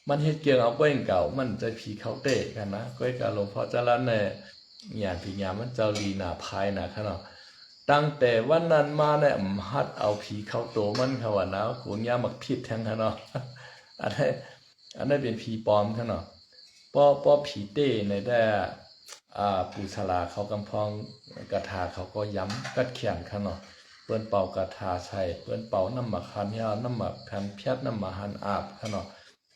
มันเฮ็ดเกี่ยงเอาก้อยเก่ามันจะผีเขาเตะกันนะก้อยกับหลวงพ่อจรัญเนี่ยงานผีงานมันเจ้าลีหน้าพายนะขนาดตั้งแต่วันนั้นมาเนี่ยฮัดเอาผีเข้าโตมันเขาว่านะกูย่ามักพิษแทงขนาดอันนี้เป็นผีปลอมขนาดป้อผีเต้ในได้ปูชลาเขากำพองกระถาเขาก็ย้ำกัดเขียนขนาดเปิ้นเป่ากระถาใส่เปิ้นเป่าน้ำหมักคันเฮียน้ำหมักคันเพียดน้ำหมักหันอาบขนาด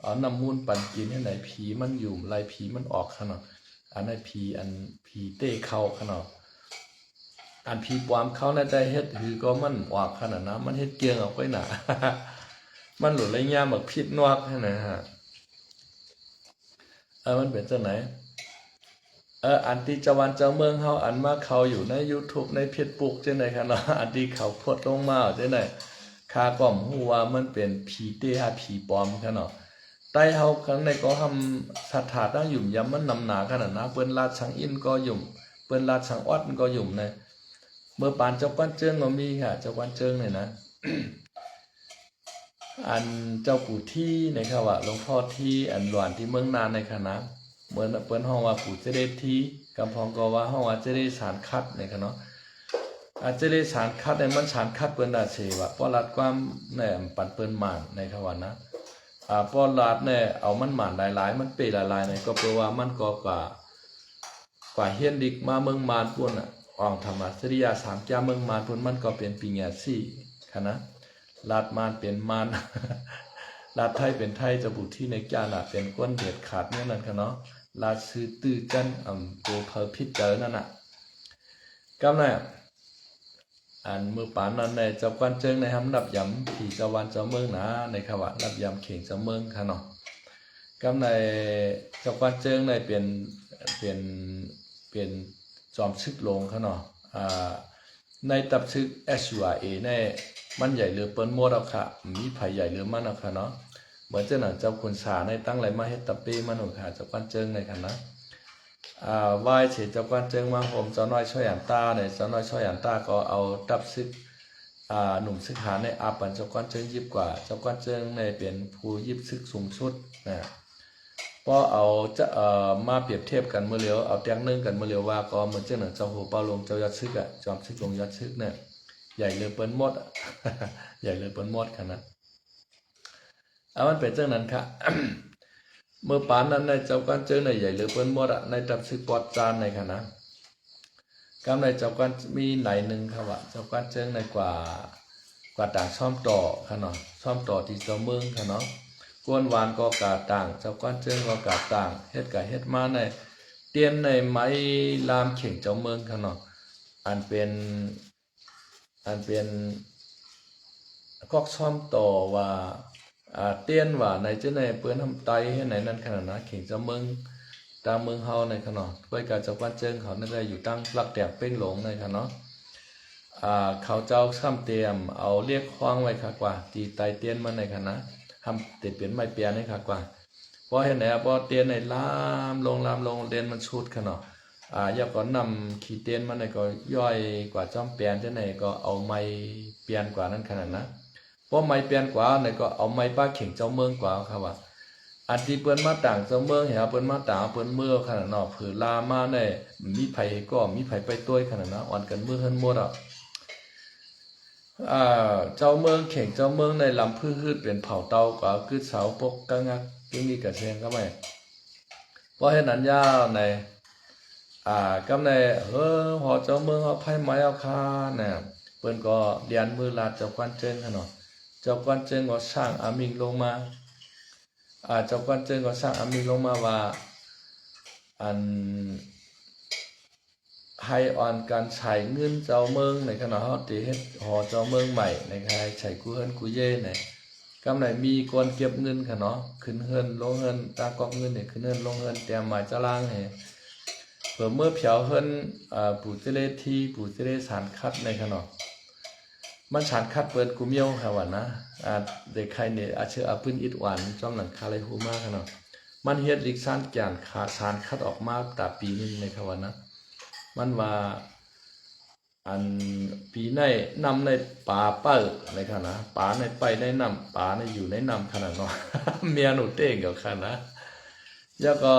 เอาน้ำมูลปั่นกินให้ไหนผีมันอยู่ไรผีมันออกขนาดอันนั้นผีเต้เข้าขนาดอันผีปลอมเขาในใจเฮ็ดหือก็มันออกขนาดนะมันเฮ็ดเกียงออกไปหนา มันหลุดไรย่าหมักพิษนอกให้นะฮะมันเป็นจังไหนอันที่เจ้าวันเจ้าเมืองเฮาอันมาเขาอยู่ใน YouTube ในเพจปุ๊กจังได๋ค่ะเนาะอันที่เขาโพสต์ลงมาจังได๋ค่าก้อมฮู้ว่ามันเป็นผีเต้หาผีปลอมค่ะเนาะใต้เฮาข้างในก็ทำศรัทธาตั้งยุ่มยำมันนำหนาขนาดนะเปิ้นลาดสังอินก็ยุ่มเปิ้นลาดสังออดมันก็ยุ่มนะเมื่อปานเจ้าปั้นเจิงก็มีค่ะเจ้าปั้นเจิงนี่นะ อันเจ้าปู่ที่นะครับว่าหลวงพ่อที่อันหลวนที่เมืองนานในคณะเหมือนเปิ้นห้องว่าปู่เจเดที่กำพองก็ว่าห้องว่าเจเดสารคัดในคณะเนาะเจเดสารคัดในมันสารคัดเปิ้นน่ะเสว่าป้อรัดความแหน่ปันเปิ้นหม่านในคำว่านะป้อรัดเนี่ยเอามันหม่านหลายๆมันเปหลายๆในก็แปลว่ามันก็กว่าเฮียนดิกมาเมืองมานพุ่นอ่ะอองธรรมะสริยา3จ้าเมืองมานพุ่นมันก็เป็นปีญา4ค่ะนะ ลาดมานเป็นมาน ลาดไทยเป็นไทยจะบุที่ในจาน่ะเป็นก้นเด็ดขาดเนี่ยนั่นค่ะเนาะลาดซื้อตื้อจันโกเพอพิษเจอนั่นน่ะก็นั่นอันมือปานนั้นในเจ้ากวนเจิงในทำนับยำผีเจ้าวันเจ้าเมืองนะในขวะนับยำเข่งเจ้าเมืองค่ะเนาะก็ในเจ้ากวนเจิงในเป็นจอมชึกลงค่ะเนาะในตับชึก SUA ในมันใหญ่หรือเปิ้นมดเอาค่ะมีไผใหญ่หรือมันเอาค่ะเนาะเหมือนเจ้าหนังเจ้าคุณสาในตั้งไรมาเฮ็ดตับเป้มันเอาค่ะเจ้ากวนเจิงในค่ะนะวายเฉยเจ้ากวนเจิงมาผมเจ้าน้อยช่วยอันตาเนี่ยเจ้าน้อยช่วยอันตาก็เอาตับซึกหนุ่มซึกหาในอาปันเจ้ากวนเจิงยิบกว่าเจ้ากวนเจิงในเป็นผู้ยิบซึกสูงสุดนะพอเอาจะมาเปรียบเทียบกันเมื่อเร็วเอาแตงนึ่งกันเมื่อเร็วว่าก็เหมือนเจ้าหนึ่งเจ้าหัวเปาลงเจ้ายอดซึกจอมซึกลงยอดซึกเนี่ยใหญ่เลยเปิ้นมดใหญ่เลยเปิ้นมดขนาดมันเป็นเจ้านั้นค่ะ เมื่อปานนั้นในเจ้ากันเจอในใหญ่หรือเปิ้นมดในตับซึกปอดจานในค่ะนะกำในเจ้ากันมีไหนหนึ่งค่ะว่าเจ้ากันเจอในกว่าต่างซ่อมต่อค่ะเนาะซ่อมต่อที่เจ้าเมืองค่ะเนาะกวนวานก็กาต่างเจ้ากันเจอก็กาต่างเฮ็ดกะเฮ็ดมาในเตียนในไม้ลามเข่งเจ้าเมืองค่ะเนาะอันเป็นก็ซ่อมต่อว่าเตียนว่าในเจ้าในเปิ้นทำไตให้ไหนนั่นขนาดนะเข่งเจ้าเมืองตามเมืองเฮาในขนาดด้วยการเจ้ากันเจิงเขานั่นได้อยู่ตั้งหลักแตกเป้งหลงในขนาดเขาเจ้าซ้ำเตรียมเอาเรียกคว้างไว้ค่ะกว่าตีไตเตียนมาในขณะทำติดเปลี่ยนไม่เปลี่ยนให้ค่ะกว่าเพราะเห็นไหนพอเตียนในลามลงเตียนมันชุดขนาดอยากก็นำขีเตียนมาในก็ย่อยกว่าจอมเปลี่ยนที่ไหนก็เอาไม้เปลี่ยนกว่านั้นขนาดนะเพราะไม้เปลี่ยนกว่าในก็เอาไม้ป้าเข่งเจ้าเมืองกว่าค่ะว่าอันที่เปิ้นมาต่างเจ้าเมืองเห็นเปิ้นมาต่างเปิ้นเมื่อขนาดเนาะผือลามาในมีไผก็มีไผไปต้วยขนาดนะอ่อนกันมือเฮิรนหมดเจ้าเมืองเข่งเจ้าเมืองในลำพืชเป็นเผ่าเตาก็คือเสาปกกังงักยิ่งมีกระเซียงก็ไม่เพราะเหตุนั้นยาวในกำในหอเจ้าเมืองเอาไผ่ไม้เอาคาเนี่ยเปิ้นก็เดียนมือลาดเจ้ากวนเจิงขนาดเจ้ากวนเจิงก็สร้างอามิงลงมาเจ้ากวนเจิงก็สร้างอามิงลงมาว่าอันให้อ่อนการใช้เงินเจ้าเมืองในขณะเฮาติเฮ็ดหอเจ้าเมืองใหม่ในใครใช้กูเฮิรนกูเย่เนี่ยกำไหนมีคนเก็บเงินค่ะเนาะขึ้นเฮิรนลงเฮิรนตากอกเงินเนี่ยขึ้นเฮิรนลงเฮิรนเตรียมหมายจะล่างให้เมื่อเผียวเฮิรนปู่เจเลที่ปู่เจเลสารคัดในขณะมันสารคัดเปิดกูเมียวค่ะว่านะเด็กใครเนี่ยอาเชื่อปื้นอิดหวานจอมหลังคาเลยฮู้มากค่ะเนาะมันเฮ็ดลิกสารแก่นขาสารคัดออกมาตาปีนึงในค่ะว่านะมันว่าอันปีในนำในป่าเปิ้ลในขณะป่าในไปในนำป่าในอยู่ในนำขนาดเนาะ เมียหนูเต้งกับขนาดแล้วก็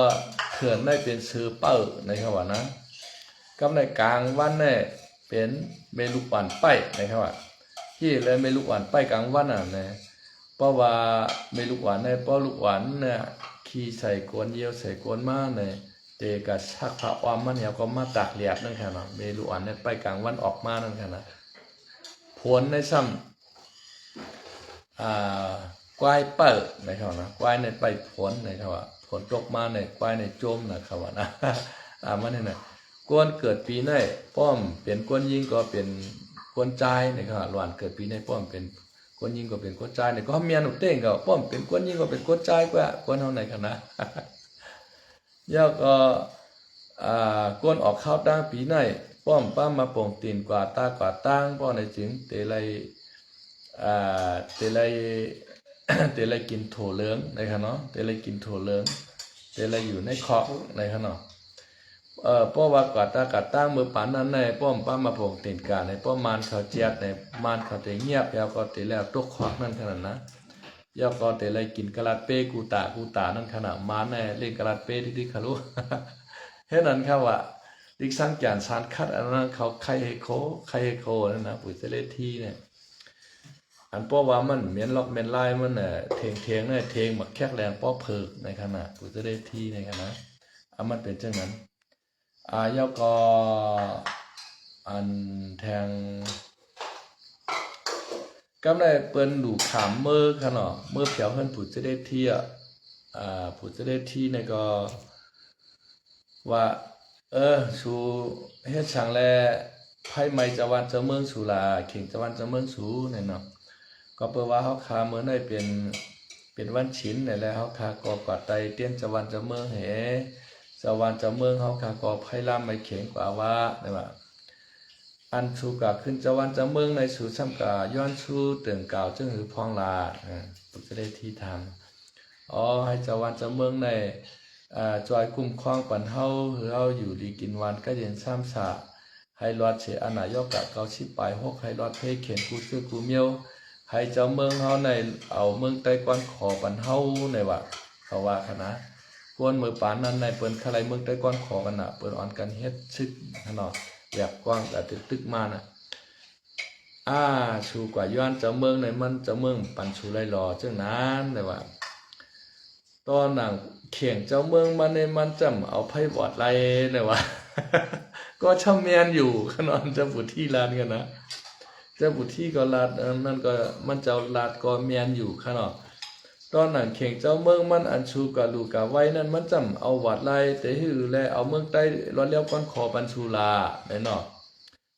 เขื่อนได้เป็นซื้อเปิ้ลในขณะนะกับในกลางวันเนี่ยเป็นเมลูกหวานไปในขณะที่เลยเมลูกหวานไปกลางวันเนี่ยเพราะว่าเมลูกหวานในเพราะลูกหวานเนี่ยขี่ใส่กวนเยี่ยวใส่กวนมาเนี่ยเตกับชักพระออมมันเนี่ยก็มาตากเหลียดนั่นแค่นั้นเมลูอันเนี่ยไปกลางวันออกมานั่นแค่นั้นผลในซ้ำกวายเปิดนะครับนะกวายในไปผลนะครับว่าผลตกมาในกวายในโจมนะครับว่านะมันนี่นะกวนเกิดปีในป้อมเป็นกวนยิงก็เป็นกวนใจนะครับหลานเกิดปีในป้อมเป็นกวนยิงก็เป็นกวนใจเนี่ยก็เมียหนุ่มเต้งก็ป้อมเป็นกวนยิงก็เป็นกวนใจกว่ากวนเท่าไหนกันนะยาก็ก้นออกข้าวตั้งปีไหนป้อมป้ามาป่งตีนกว่าตากว่าตั้งป้อในจึงเตลัยเตลัยกินโถเหลืองในขณะเตลัยกินโถเหลืองเตลัยอยู่ในคอกในขณะป้อว่ากว่าตากว่าตั้งมือปานนั้นในป้อมป้ามาป่งตีนกาในป้อมมานเขาเจียดในมานเขาเตเงียบแล้วก็เตแล้วตกคอกนั่นขนาดนะยาก็แต่เลยกินกะลาดเป้กูตานั่นขนาดมาแน่เล่นกะลาดเป้ที่เขารู้เท่านั้นครับว่าดิสังจานสารคัดอันนั้นเขาไข่เฮโคนั่นนะปุ๋ยเซเลทีเนี่ยอันป้อว่ามันเมียนล็อกเมียนไล่มันเนี่ยเทียงเนี่ยเทียงหมักแคกแรงป้อเพิกในขณะปุ๋ยเซเลทีในขณะมันเป็นเช่นนั้นยาก็อันแทง กำไรเปิ้นดูขามเมื่อขนาดเมื่อเผียวเฮิรนผู้จะได้เที่ยผู้จะได้ที่ในก็ว่าชูเฮ็ดช่างแลไพ่ไม้จะวันจะเมืองสูลาเข่งจะวันจะเมืองสูเนี่ยเนาะก็เปิดว่าเฮาคาเมื่อได้เป็นวันฉินนี่แหละเฮาคาก็กว่าไตเตี้ยนจะวันจะเมืองเหจะวันจะเมืองเฮาคาก็ไพ่ล่ามไม่เข่งกว่าว่าได้ว่าอันชูกะขึ้นจะวันจะเมืองในสู่ซ้ำกะย้อนชูเตือนกล่าวจึงหือพองลาผู้จะได้ที่ทำให้จะวันจะเมืองในจอยกลุ่มคลองปันเฮาหรือเฮาอยู่ดีกินวันก็เย็นซ้ำสะให้รอดเฉอานายกกะเกาชิปลายหกให้รอดเพเขียนกูซื้อกูเมียวให้เจ้าเมืองเฮาในเอาเมืองใต้กวนขอปันเฮาในว่าเขาว่าคณะกวนมือปานนั้นในเปิ้นคลายเมืองใต้กวนขอกันน่ะเปิ้นอ่อนกันเฮ็ดชึกขนาดอยากกว้างแต่ตึกมาน่ะชูกว่าย้อนเจ้าเมืองในมันเจ้าเมืองปันชูไรรอจังนั้นในว่าตอนหนังเข่งเจ้าเมืองมันในมันจำเอาไพ่บอดไรเนี่ยวะ ก็ช่ำเมียนอยู่ขนอนเจ้าบุตรที่ลานกันนะเจ้าบุตรที่ก็ลาดนั่นก็มันเจ้าลาดก็เมียนอยู่ขนอนตอนหนังเข่งเจ้าเมืองมันอันชูกะลูกะไว้นั่นมันจำเอาวัดไรแต่หือแลเอาเมืองใต้รอเลี้ยวก้อนขอปันชูลาได้เนาะ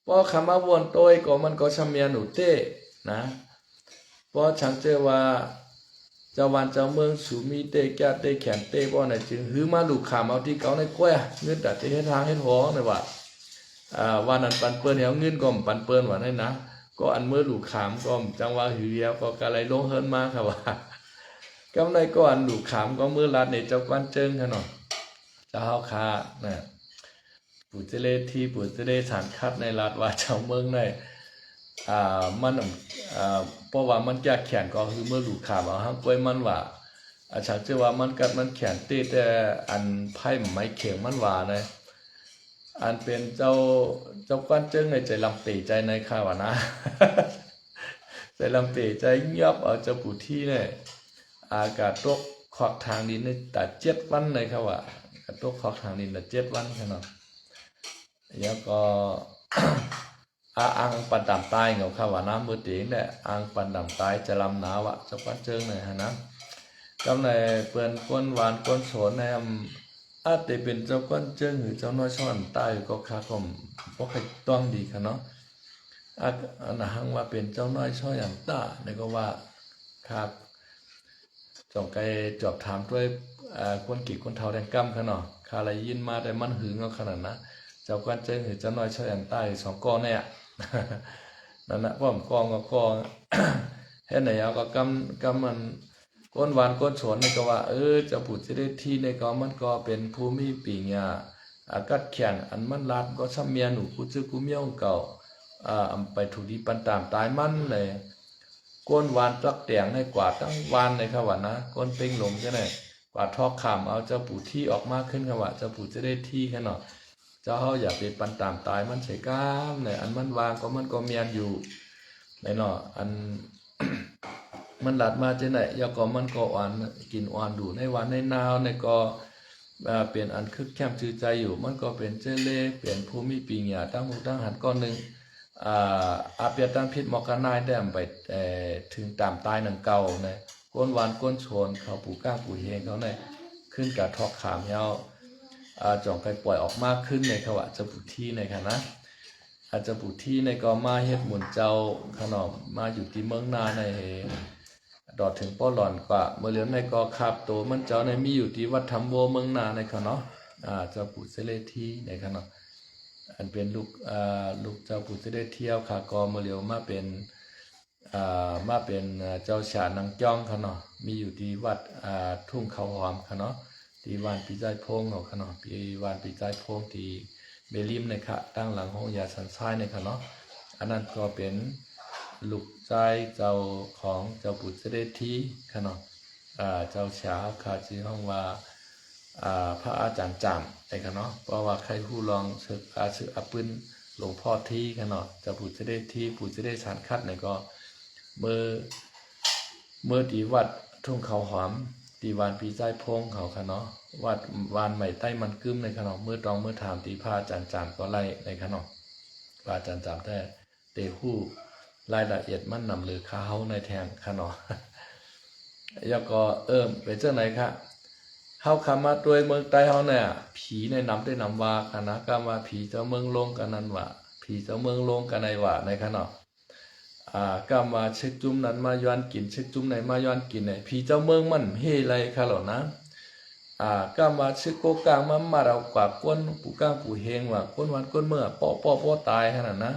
พอคำว่าวนโต้ยก็มันก็ช่ำเมียนหนูเต้นะพอฉันเจอว่าเจ้าวันเจ้าเมืองสูมีเตแก่เตแขนเตบ่ไหนจึงหือมาลูกขามเอาที่เก่าในกล้วยเงินแต่ที่ให้ทางให้ท้องเลยว่าวันนั้นปันเปิ้นเอาเงินก็ปันเปิ้นว่าได้นะก็อันเมื่อลูกขามก็จังว่าหือเดียวก็กะไรลงเฮิรนมาค่ะว่ากำไรก็อันลูกขามก็มือลัดในเจ้าวันเจิงค่ะเนาะเจ้าเฮาคานะปู่เจเลที่ปู่เจเลฐานคัดในรัฐว่าเจ้าเมืองในมันเพราะว่ามันแก้แขนก็คือเมื่อลูกขามเอาห้างกล้วยมันว่าฉันเชื่อว่ามันกัดมันแขนตีแต่อันไพ่ไม้เข่งมันว่านะอันเป็นเจ้าก้านเจิ้งในใจลำปีใจในข้าวนะ ใจลำปีใจเงียบเอาเจ้าปู่ที่เนี่ยอากาศตกขอกทางดินในแต่7 วันเลยครับว่าตกขอกทางดินแต่7 วันแค่นั้นแล้วก็ อังปันดำตายเงาข้าวน้ำมือตีเนี่ยอังปันดำตายจะลำหนาวะเจ้าก้านเจิ้งเนี่ยฮะนะกำในเปื่อนก้นหวานก้นโสนในอาจจะเป็นเจ้าก้านเจิ้งหรือเจ้าน้อยช่อนใต้ก็คาคมเพราะใครต้องดีค่ะเนาะอันหังว่าเป็นเจ้าน้อยช่ออย่างต้าเนี่ยก็ว่าครับจงไกจอบถามด้วยคนกี่คนเท่าแดงกั้มค่ะเนาะคาอะไรยินมาแต่มันหึงเอาขนาดนะเจ้าก้านเจิ้งหรือเจ้าน้อยช่ออย่างใต้2 ก้อนเนี่ยนั่นนะพ่อมกองก็เฮ็ดไหนเอาก็กำมันก้นหวานก้นโสนนี่ก็ว่าเจ้าปู่สิได้ที่ในก็มันก็เป็นภูมิปีญากัดแขนอันมันลาดก็ซ้ำเมียหนูกูซื้อกูเมียวเก่าไปถูกดีปันตามตายมันเลยก้นหวานตักแตงให้กว่าตั้งวานเลยครับว่านะก้นเป่งหลงก็ได้กว่าทอกขามเอาเจ้าปู่ที่ออกมาขึ้นครับว่าเจ้าปู่จะได้ที่แค่เนาะเจ้าเฮาอย่าไปปันตามตายมันใส่ก้ามเลยอันมันวางก็มันก็เมียนอยู่ในเนาะอัน มันหลัดมาจะไหนยาก็มันก็อ่อนกินอ่อนดูในวันในนาวในก็เปลี่ยนอันคึกแคมจือใจอยู่มันก็เป็นเจเล่เปลี่ยนภูมิปีหยาตั้งหูตั้งหันก้อนหนึ่งอาเปียตั้งพิษมอกนายได้ไปถึงตามตายหนังเก่าเนี่ยก้นหวานก้นโชนเขาปูก้างปูเฮงเขาเนี่ยขึ้นกับทอกขามเฮาจ่องไกปล่อยออกมากขึ้นในขวะจะปุที่ในค่ะนะอาจจะปุที่ในก็มาเฮ็ดหมุนเจ้าขนมมาอยู่ที่เมืองนาในดอดถึงป้อหลอนกว่าเมื่อเลี้ยงในก็ขับตัวมันเจ้าในมีอยู่ที่วัดธรรมโวเมืองนาในค่ะเนาะเจ้าปู่เสเลทีในค่ะเนาะอันเป็นลูกเจ้าปู่เสเลเที่ยวค่ะก็เมื่อเลี้ยวมาเป็นเจ้าฉานังจ้องค่ะเนาะมีอยู่ที่วัดทุ่งเขาหอมค่ะเนาะที่วานปีใจพงเนาะค่ะเนาะปีวานปีใจพงที่เบลิมในค่ะตั้งหลังห้องยาสันทรายในค่ะเนาะอันนั้นก็เป็นลูกใจเจ้าของเจ้าปู่เสด็จที่ค่ะเนาะเจ้าฉาคาชื่อห้องว่าพระอาจารย์จำในค่ะเนาะเพราะว่าใครผู้ลองศึกปืนหลวงพ่อที่ค่ะเนาะเจ้าปู่เสด็จที่ปู่เสด็จสารคัดในก็เมื่อที่วัดทุ่งเขาหอมตีวานปีใจพงเขาค่ะเนาะวัดวานใหม่ใต้มันกึ้มในขนมเมื่อตองเมื่อถามตีพระอาจารย์จามก็ไล่ในขนมพระอาจารย์จามแต่เตหู รายละเอียดมันนำหรือข้าวในแทงขนอแล้วก็เป็นเจ้าไหนครับเฮาคำมาด้วยเมืองใต้เฮาเนี่ยผีในนำได้นำว่าคณะก็มาผีเจ้าเมืองลงกันนั้นว่าผีเจ้าเมืองลงกันในว่าในขนอก็มาเช็คจุ่มนั้นมาย้อนกินเช็คจุ่มไหนมาย้อนกินไหนผีเจ้าเมืองมันเฮไรค่ะหรอนะก็มาเช็คโกกลางมาเรากว่าก้นปู่ก้างปู่เฮงว่าก้นวันก้นเมื่อป้อตายขนาดนะ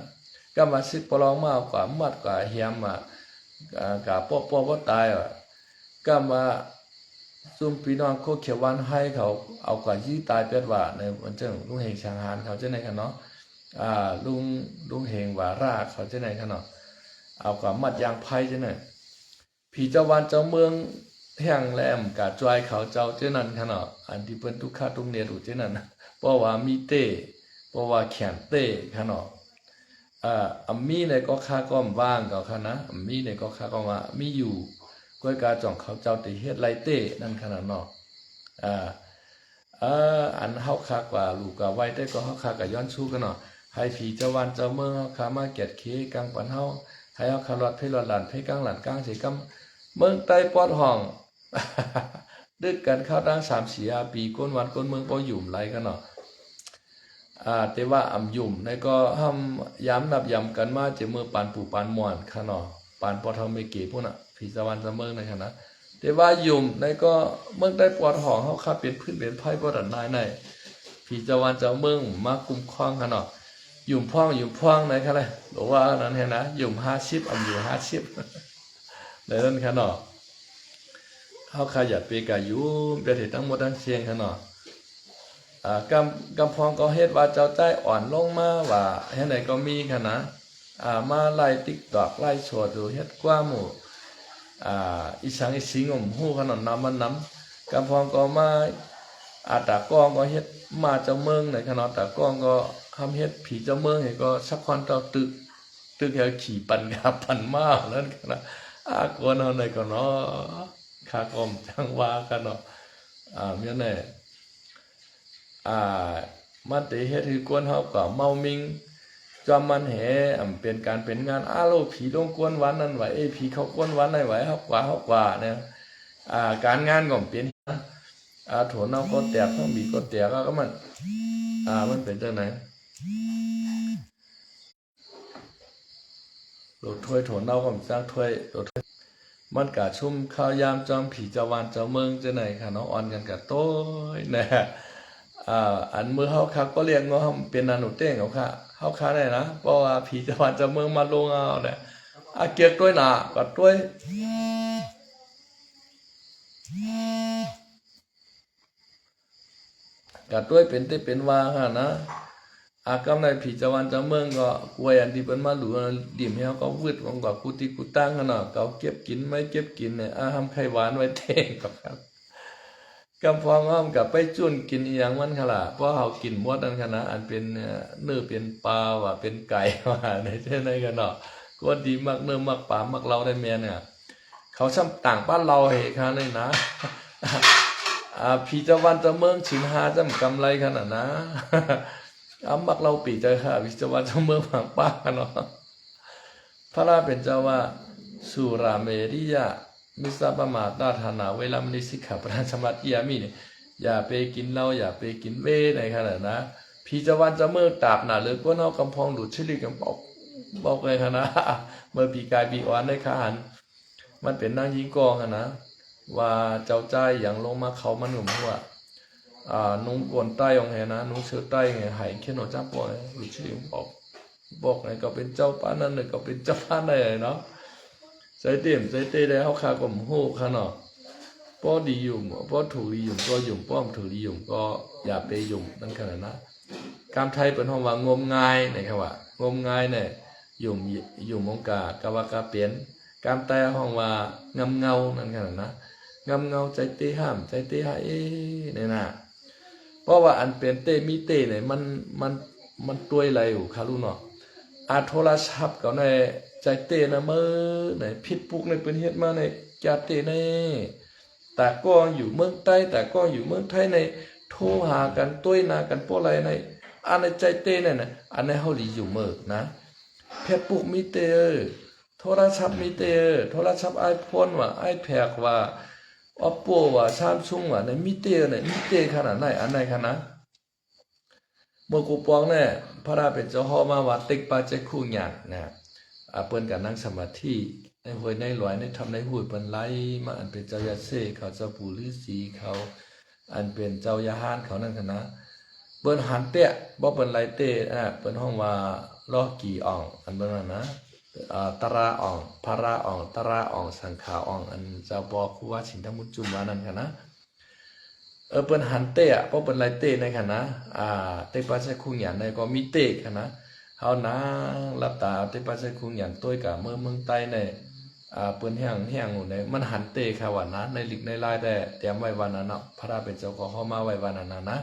ก็มาเช็คปลองมากกว่ามัดกว่าเฮียมกับป้อตายว่ะก็มาซุ่มพี่น้องโคเขียววันให้เขาเอากว่ายี่ตายเป็ดว่าในวันเจ้าลุงเฮงช่างหานเขาเจ้าไหนกันเนาะลุงเฮงว่าราเขาเจ้าไหนกันเนาะเอากว่ามัดยางไพ่เจ้าไหนผีเจ้าวันเจ้าเมืองแห่งแหลมกาจอยเขาเจ้าเจ้านั้นกันเนาะอันที่เปิ้นทุกข้าทุกเนียดูเจ้านั้นเพราะว่ามีเต้เพราะว่าแขนเต้กันเนาะอัมมีในก็ข้าก็ว่างก็ค่ะนะอัมมีในก็ข้าก็ว่ามีอยู่ก้อยกาจ่องเขาเจ้าติเฮ็ดไรเต้นั่นขนาดเนาะอันเฮาคักว่าลูกก็ไว้ได้ก็เฮาคักก็ย้อนสู้กันเนาะให้ผีเจ้าวันเจ้าเมืองเฮาคามาเกียดเคกังปันเฮาให้เฮาคารอดเพลอดหลานเพกังหลานกังสิกำเมืองใต้ปอดห้องดึกกันเข้าดัง3-4 ปีก้นวันก้นเมืองบ่อยู่ไรกันเนาะแต่ว่าอำยุ่มในก็ห้ำย้ำนับย้ำกันมาจะมือปานปู่ปานม่วนค่ะเนาะปานปอทองเมเกพุ่นน่ะผีเจ้าวันเจ้าเมืองในขณะแต่ว่ายุ่มในก็เมืองได้ปอดห้องเฮาค่าเป็นพื้นเป็นไผ่บ่ดันนายในผีเจ้าวันเจ้าเมืองมาคุ้มครองค่ะเนาะยุ่มพ่องในค่ะเลยบอกว่านั้นเห็นนะยุ่ม50อำอยู่50ในนั้นค่ะเนาะเฮาขยันไปกะอยู่ประเทศทั้งหมดทั้งเสียงค่ะเนาะกำพองก็เฮ็ดว่าเจ้าใจอ่อนลงมาว่าเฮ็ดไหนก็มีค่ะนะมาไล่TikTokไล่โชว์ดูเฮ็ดกว่าหมู่อีสังอีสิงมฮู้ขนาดน้ำมันน้ำกำพองก็มาตากล้องก็เฮ็ดมาเจ้าเมืองในขนาดตากล้องก็ทำเฮ็ดผีเจ้าเมืองให้ก็สักคนเจ้าตึกให้ขี่ปั่นกับปั่นมาแล้วกันนะกวนเฮาในก็เนาะคากอมจังว่ากันเนาะเมียแน่มันติเฮ็ดคือกวนเฮาก็เมามิงจอมมันแหเป็นการเป็นงานโลผีลงกวนวันนั้นไว้ผีเขากวนวันได้ไว้เฮากว่าเนี่ยการงานก็เป็นโถนเอาก็แตกทั้งบีก็แตกก็มันเป็นจังไหนโลดถ้วยโถนเอาก็สร้างถ้วยโลดมันกะชุ่มข้าวยามจอมผีเจ้าวันเจ้าเมืองจังไหนค่ะน้องอ่อนกันกะโต้ยนะอันมือเฮาคักก็เรียกว่าเป็นนาหนูเต้งเขาค่ะเฮาค้าได้นะเพราะว่าผีจะวันจะเมืองมาลงเอาเนี่ยเกียกด้วยหนาก็ด้วยก็ด้วยเป็นได้เป็นว่าค่ะนะกำในผีจะวันจะเมืองก็กวยอันที่เปิ้นมาหลูดิ่มให้เฮาก็วืดของก็กูติกูตั้งกันเนาะเกาเก็บกินไม่เก็บกินเนี่ยทำไข่หวานไว้เท่งก็ครับกำพองอ้อมกับไปจุ่นกินอย่างมันขละเพราะเขากินหมดนั่นขนาดอันเป็นเนื้อเป็นปลาว่าเป็นไก่ว่าในเช่นนั้นกันเนาะก็ดีมากเนื้อมากปลามากเราได้เมียเนี่ยเขาช่ำต่างบ้านเราเหตุการณ์เลยนะพี่เจ้าวันเจ้าเมืองชินหาจำกำไรขนาดนะมักเราปีเจ้าค่ะพี่เจ้าวันเจ้าเมืองผังป้าเนาะพระราเป็นเจ้าว่าสุราเมริยะมิสาปมาตาธนาเวลามนิสิกขาปราชมัตยามีเนี่ยอย่าไปกินเหล้าอย่าไปกินเบ้ในขนาดนะพี่จะวันจะเมื่อตาบหนาเลยก็นอกกำพองดูดชิลิกันบอกเลยขนาดเมื่อปีกายปีอ่อนได้ขาหันมันเป็นนางยิงกองนะว่าเจ้าใจอย่างลงมาเขามันหนุ่มหัวนุ่งกวนใต้ของแหนะนุ่งเชื้อใต้ไงหายเขียนหัวจับปล่อยดูดชิลิบอกไงก็เป็นเจ้าป้านั่นเลยก็เป็นเจ้าป้าได้เนาะใจเต็มใจเต้ได้เขาคากลมหูขนาดป้อดียุ่มป้อถูดียุ่มก็ยุ่มป้อมถูดียุ่มก็อย่าไปยุ่มนั่นขนาดนะการไทยเป็นห้องว่างมงายนะครับว่างมงายเนี่ยยุ่มมงกากาวากาเปลี่ยนการแต่ห้องว่างำเงานั่นขนาดนะงำเงาใจเต้ห้ามใจเต้หายเนี่ยนะเพราะว่าอันเป็นเต้มีเต้เนี่ยมันตัวอะไรอยู่คารุเนาะโทรศัพท์ก็ในใจเต้นะเมื่อไหนผิดปุกในเป็นเฮ็ดมาในจัดเต้ในแต่ก็อยู่เมืองใต้แต่ก็อยู่เมืองไทยในโทรหากันต้วยนากันป้ออะไรในอันในใจเต้เนี่ยนะอันในเฮาหลีอยู่เมืองนะเพชรปุกมีเต้ โทรศัพท์มีเตโทรศัพท์ iPhone ว่า iPad ว่า Oppo ว่า Samsung ว่าในมีเตเนี่ยมีเตขนาดไหนอันไหนขนาดเมื่อกูปองเนี่ยพระราเป็นเจ้าพ่อมาว่าติ๊กปาเจคู่หยาดนะเปิ้นกันนั่งสมาธิในห้วยในหลอยในทำในหูดเปิ้นไล่มาอันเป็นเจ้ายาเซ่เขาเจ้าปู่ฤาษีเขาอันเป็นเจ้ายาหานเขานั่นคณะเปิ้นหันเตะบ่เปิ้นไล่เตะเปิ้นห้องว่าลอกี่อ่องอันเปิ้นว่านะตราอ่องพาราอ่องตราอ่องสังขาอ่องอันเจ้าบ่ครูว่าชินทมุจุมว่านั่นคณะเปิ้นหันเตะบ่เปิ้นไล่เตะในคณะเตะปัสสคุหยันในก็มีเตะคณะเฮานะรับตาเตะปัสสคุหยันต้วยกะเมืองใต้ในเปิ้นแห้งอยู่ในมันหันเตะค่ะว่านะในลิกในลายได้เตรียมไว้วันนั้นเนาะพระราเป็นเจ้าก็เฮามาไว้วันนั้นนะ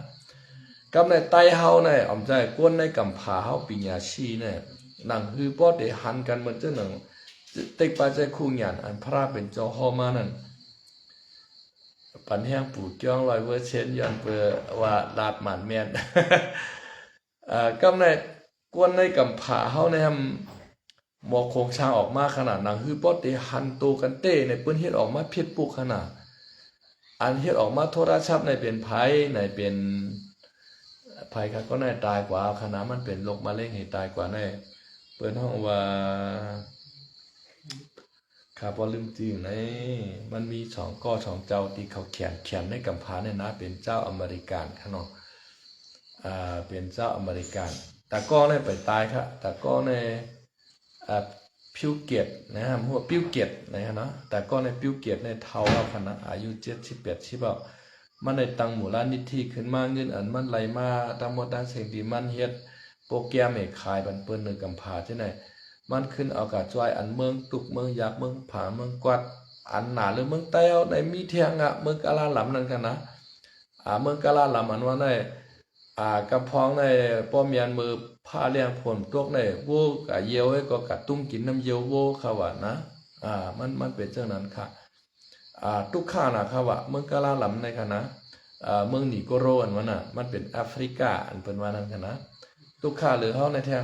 กับในใต้เฮาในออมใจกวนในกำผาเฮาปิญญาชีเนี่ยหนังฮือบ่ได้หันกันเหมือนจังหนังเตะปัสสคุหยันอันพระราเป็นเจ้าเฮามานั่นปันแห้งปู่จ้อง100%ย้อนเพื่อว่าลาบหมานแม่นกับในกวนในกำผาเฮาในทำหมอโครงช่างออกมาขนาดหนังฮือบ่ได้หันโตกันเต้ในเปิ้นเฮ็ดออกมาผิดปุกขนาดอันเฮ็ดออกมาโทรศัพท์ในเป็นไผในเป็นไผครับก็น่าตายกว่าขนาดมันเป็นโรคมะเร็งให้ตายกว่าแน่เปิ้นฮ้องว่าข้าบ่ลืมจื้อในมันมี2ก้อ2เจ้าที่เขาเขียนในกำพร้าเนี่ยนะเป็นเจ้าอเมริกันค่ะเนาะเป็นเจ้าอเมริกันแต่ก็เนี่ยไปตายครับแต่ก็ในพิวเกียรตินะครับหัวพิวเกียรตินะครับเนาะแต่ก็ในพิวเกียรติในเท่าขนาดอายุ78ชิบมันได้ตั้งมูลนิธิขึ้นมาเงินอันมันไหลมาทั้งหมดทั้งสิ่งที่มันเฮ็ดโปรแกรมให้ขายบันเปิ้นในกำพร้าจังได๋มันขึ้นเอากะจ้อยอันเมืองตุกเมืองยักษ์เมืองผาเมืองกวัดอันหนาหรือเมืองแต้วในมีเทียงเมืองกะลาหลำนั่นกันนะเมืองกะลาหลำอันว่าในกำพองในป้อมเมียนมือผ้าเลี้ยงผลตกในโวกะเยียวให้ก็กะตุ้มกินน้ำเยียวโวเขาว่านะมันเป็นจังนั้นค่ะทุกข้าน่ะค่ะว่าเมืองกะลาหลำในค่ะนะเมืองนิโกโรอันว่าน่ะมันเป็นแอฟริกาอันเปิ้นว่านั่นค่ะนะทุกข้าหรือเฮาในแทง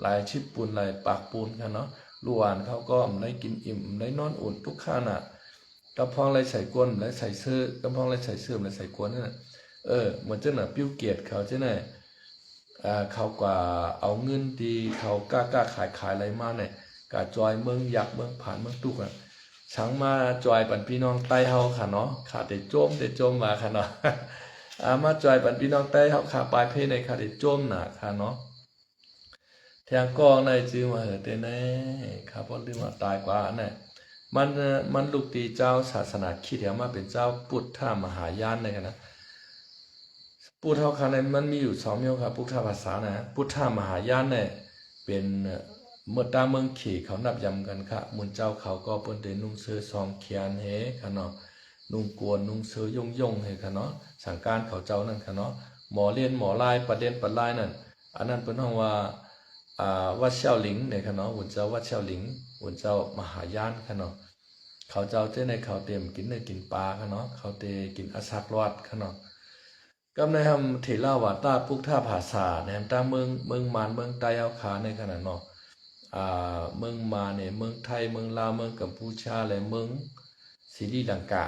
หลายชิบปูนหลายปากปูนค่ะเนาะลูกหวานเขาก็ได้กินอิ่มได้นอนอุ่นทุกข้าน่ะกำพองเลยใส่กวนและใส่เสื้อกำพองเลยใส่เสื้อและใส่กวนนั่นน่ะเหมือนจังน่ะปิ้วเกียรติเขาจังได๋เขากว่าเอาเงินที่เขากล้าขายอะไรมาเนี่ยกะจอยเมืองยักษ์เมืองผ่านเมืองตุกอ่ะช้างมาจอยปันพี่น้องใต้เฮาค่ะเนาะขาดได้โจมมาค่ะเนาะมาจอยปันพี่น้องใต้เฮาขาปลายเพในขาดได้โจมหนาค่ะเนาะแทงกองในจื้อมาเหอะเตแน่ครับบ่ลืมว่าตายกว่าน่ะมันลูกตีเจ้าศาสนาคริสต์เฮามาเป็นเจ้าพุทธมหายานในกันนะพุทธคานั้นมันมีอยู่2อย่างครับพุทธภาษานะพุทธมหายานเนี่ยเป็นเมื่อตาเมืองขี่เขานับยำกันค่ะมุนเจ้าเขาก็เปิ้นได้นุ่งเสื้อซองเขียนเฮค่ะเนาะนุ่งกวนนุ่งเสื้อยงเฮค่ะเนาะสังการเขาเจ้านั่นค่ะเนาะหมอเรียนหมอลายประเด็นปัดลายนั่นอันนั้นเปิ้นฮ้องว่าวัดเช่าหลิงเนี่ยค่ะเนาะหุ่นเจ้าวัดเช่าหลิงหุ่นเจ้ามหายานค่ะเนาะเขาเจ้าเจ้ในเขาเต็มกินเนื้อกินปลาค่ะเนาะเขาเตกินอสักรอดค่ะเนาะกำในทำเถราว่าตาปุกท่าภาษาในตาเมืองมานเมืองใต้เอาขาในขนาดเนาะเมืองมาเนี่ยเมืองไทยเมืองลาวเมืองกัมพูชาและเมืองศรีลังกา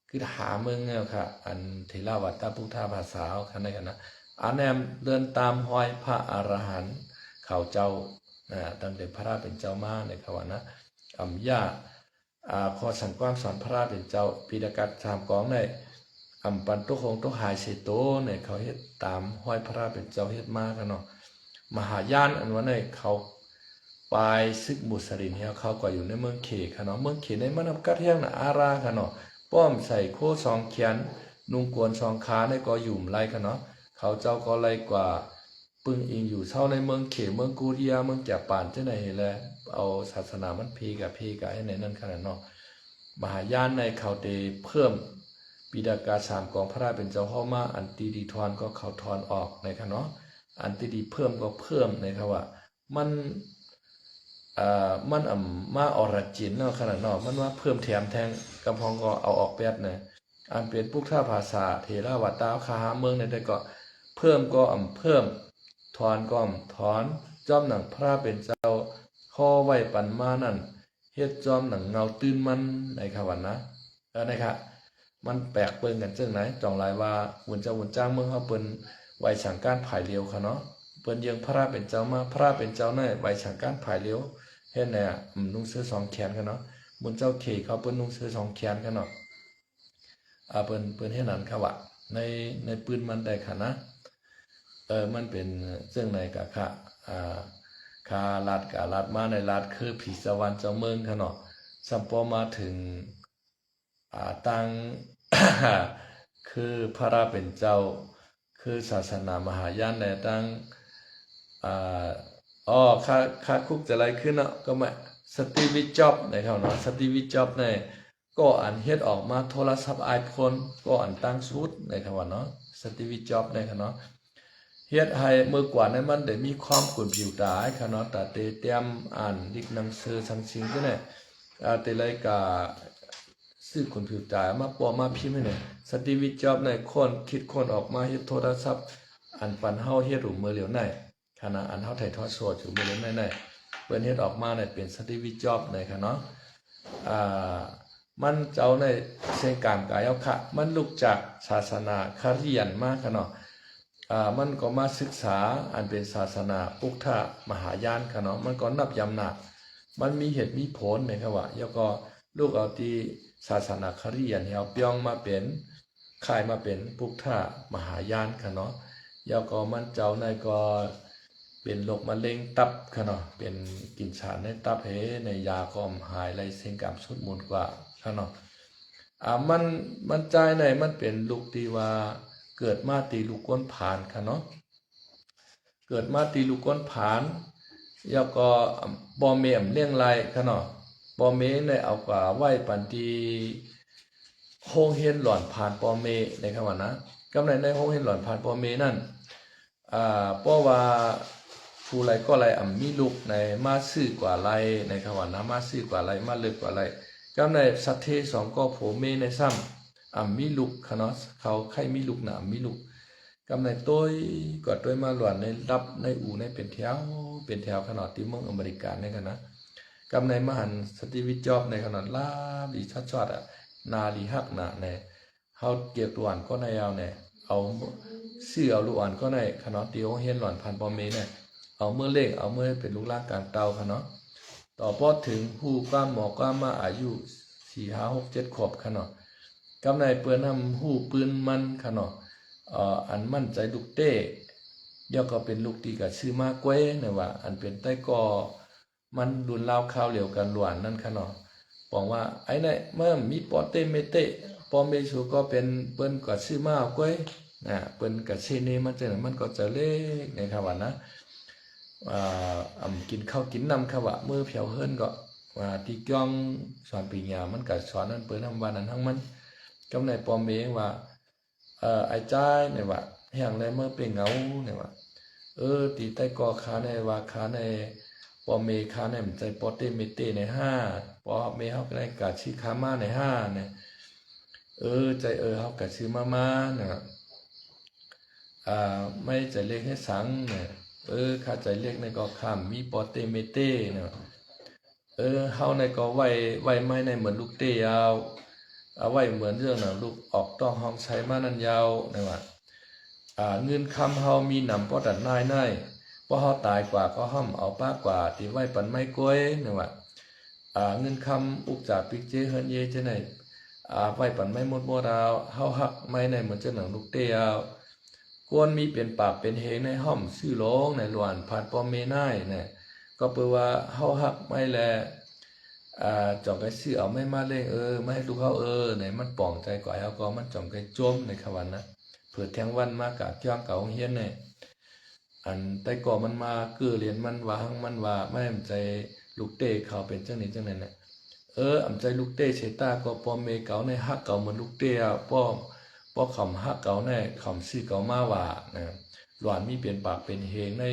คือหาเมืองเนี่ยค่ะอันเถราว่าตาปุกท่าภาษาเอาคันในกันนะอันแนมเดินตามห้อยพระอรหันต์เขาเจ้าตั้งแต่พระราเป็นเจ้ามาในเขาว่านะอำยาขอสั่งความสอนพระราเป็นเจ้าปีดกัด3กองในปันตุคงตุหายเสโตเนี่ยเขาเฮ็ดตามห้อยพระเป็นเจ้าเฮ็ดมากันเนาะมหายานอันว่าเนี่ยเขาปลายซึกมุสลิมเฮาเขาก็อยู่ในเมืองเขค่ะเนาะเมืองเขในมันำกัดเฮียงน่ะอาราค่ะเนาะป้อมใส่โคซองเขียนนุ่งกวนซองขาในก็อยู่ไล่ค่ะเนาะเขาเจ้าก็ไล่กว่าปึ้งอิงอยู่เท่าในเมืองเขเมืองกูเรียเมืองแก่ป่านจังได๋แลเอาศาสนามันพีกับให้ในนั้นขนาดเนาะมหายานในเขาได้เพิ่มปีดากา3กองพระราเป็นเจ้าเฮามาอันตีดีทอนก็เขาทอนออกในค่ะเนาะอันตีดีเพิ่มก็เพิ่มในค่ะว่ามันมาออริจินเนาะขนาดเนาะมันว่าเพิ่มแถมแทงกำพองก็เอาออกแป๊ดนะอันเป็นพุทธภาษาเถรวาตาคาหาเมืองในได้ก็เพิ่มก็เพิ่มถอนก็ถอนจอมหนังพระเป็นเจ้า ข้อไว้ปันมานั่นเฮ็ดจอมหนังเงาตื่นมันในค่ะวันนะนะครับมันแปลกเปิ้นกันจังไหนจองหลายว่าวุ่นเจ้าวุ่นจ้างเมืองเฮาเปิ้นไว้ฉังการผายเลียวค่ะเนาะเปิ้นยังพระเป็นเจ้ามาพระเป็นเจ้าในไว้ฉังการผายเลียวเฮ็ดแน่นุ่งเสื้อสองแขนค่ะเนาะบุญเจ้าเขเขาเปิ้นนุ่งเสื้อสองแขนค่ะเนาะเปิ้นเฮ็ดนั้นค่ะว่าในปืนมันได้ค่ะนะมันเป็นเรื่องไหนกะค่ะคาลาดมาในลาดคือผีสวรรค์เจ้าเมืองค่ะเนาะสัมปอมาถึงตัง คือพระราเป็นเจ้าคือศาสนามหายานในตังค่าคุกจะไรขึ้นเนาะก็มาสตีวิจ็อบในเขาเนาะสตีวิจ็อบในก็อันเฮ็ดออกมาโทรศัพท์ไอโฟนก็อันตั้งสูตรในคำว่าเนาะสตีวิจ็อบในค่ะเนาะเฮ็ดให้เมื่อกว่านั้นมันได้มีความกุ่นผิวตาค่ะเนาะแต่เตรียมอ่านดิกหนังสือสังสิงก็เนี่ยแต่เลยกะซื้อกุ่นผิวตามาปอมาพิมพ์เนี่ยสตีวิจ็อบในคนคิดคนออกมาเฮ็ดโทรศัพท์อันปันเฮาเฮ็ดรูปมือเหลียวในขณะอันเฮาถ่ายทอดสดอยู่มือเหลียวในเปิ้นเฮ็ดออกมาเนี่ยเป็นสตีวิจ็อบในค่ะเนาะมันเจ้าในเส้นการกายเอาค่ะมันลุกจากศาสนาคริยันมากค่ะเนาะมันก็มาศึกษาอันเป็นศาสนาอุกทะมหายานค่ะเนาะมันก็นับยำหนักมันมีเหตุมีผลนะครับว่าแล้วก็ลูกเอาที่ศาสนาคริยันเอาเปียงมาเป็นค่ายมาเป็นอุกทะมหายานค่ะเนาะแล้วก็มันเจ้าในก็เป็นโรคมะเร็งตับค่ะเนาะเป็นกินสารในตับเฮในยาก็หายไรเส้นกรรมสุดมูลกว่าค่ะเนาะมันใจในมันเป็นลูกที่ว่าเกิดมาตีลูกก้นผานค่ะเนาะเกิดมาตีลูกก้นผานแล้วก็บอเมมเลี้ยงไรค่ะเนาะบอเมในเอากว่าไหวปันทีโฮงเฮียนหล่อนผ่านปอเมในคำว่านะกำไรในโฮงเฮียนหล่อนผ่านปอเมนั่นเพราะว่าผู้ไรก็ไรมีลูกในมาซื่อกว่าไรในคำว่านะมาซื่อกว่าไรมาเลิกกว่าไรกำไรสัตเทสองก็โผเมในซ้ำมีลูกค่ะเนาะเขาใครมีลูกหนามีลูกกำไรต้ยกว่าต้ยมาหล่อนในรับในอู่ในเป็นแถวขนาดที่เมืองอเมริกาในกันนะกำไรมหันสติวิจอบในขนาดลาบีชอดนาลีหักหนาในเขาเก็บตัวอ่านก็ในเอาเนี่ยเอาซื้อเอาลูกอ่อนก็ในขนาดเดียวเฮียนหล่อนพันปอเมเนี่ยเอาเมื่อเล็กเอาเมื่อเป็นลูกล่างกลางเตาค่ะเนาะต่อพอถึงผู้กล้ามหมอกล้ามมาอายุ4 5 6 7 ขวบค่ะเนาะกำไรเปิ้นทำหู้ปืนมันค่ะเนาะอันมั่นใจลูกเต้ย่อก็เป็นลูกตีกับชื่อมากเว้เนี่ยว่าอันเป็นใต้กอมันดุนลาวข้าวเหลียวกันหลวนนั่นค่ะเนาะบอกว่าไอ้เนี่ยเมื่อมีปอเต้เมเต้ปอเมสูก็เป็นเปิ้นกับชื่อมากเว้เปิ้นกับเชเนมันจะมันก็จะเล็กในค่ะว่านะกินข้าวกินน้ำค่ะว่ามือเพียวเฮิรนก็ว่าที่จ้องสอนปีญามันก็สอนนั่นเปิ้นทำวันนั้นทั้งมันกำในปอมเองว่าไอ้ใจเนี่ยว่าแห่งไรเมื่อเป็นเงาเนี่ยว่าตีใต้กอขาในว่าขาในปอมเมขาในมันใจปอเตเมเตใน5ปอเมเฮาก็ได้กะชิคามาใน5เนี่ยใจเฮากะชื่อมาเนี่ยไม่ใจเล็กให้สังเนี่ยข้าใจเล็กในก็ข้ามมีปอเตเมเตเนี่ยเฮาในก็ไว้ไม้ในเหมือนลูกเตยาวเอาไว้เหมือนเรื่องน่ะลูกออกต้องห้องใช้มานันยาวนะว่าเงินคำเฮามีหนำป้อดัดนายในเพราะเฮาตายกว่าก็ห้อมเอาป้ากว่าที่ไว้ปันไม้กล้วยนะว่าเงินคำอุกจากปิกเจเฮินเยจะไหนไว้ปันไม้หมดดาวเฮาหักไม้ในเหมือนเจ้าหนังลูกเตยาวกวนมีเป็นปากเป็นเฮงในห้อมซื่อโลงในหลวนผ่านปอมเมน่ายเนี่ยก็แปลว่าเฮาหักไม้แลจ่องไก่ซื้อเอาไม่มาเล่งไม่ให้ลูกเขาไหนมันป่องใจก่อยเอาก็มันจ่องไก่จมในขวันนะเผื่อแทงวันมากะเที่ยงเก่าเฮียนเนี่ยอันใต้ก่อมันมาเกือเรียนมันว่าหังมันว่าไม่อำใจลูกเต้เขาเป็นจังนี้จังนั้นเนี่ยอำใจลูกเต้เชตาก็ปอมเมเก่าในฮักเก่าเหมือนลูกเต้ป้อคำฮักเก่าในคำซื้อเก่ามาว่านะหลอนมีเปลี่ยนปากเป็นเฮงใน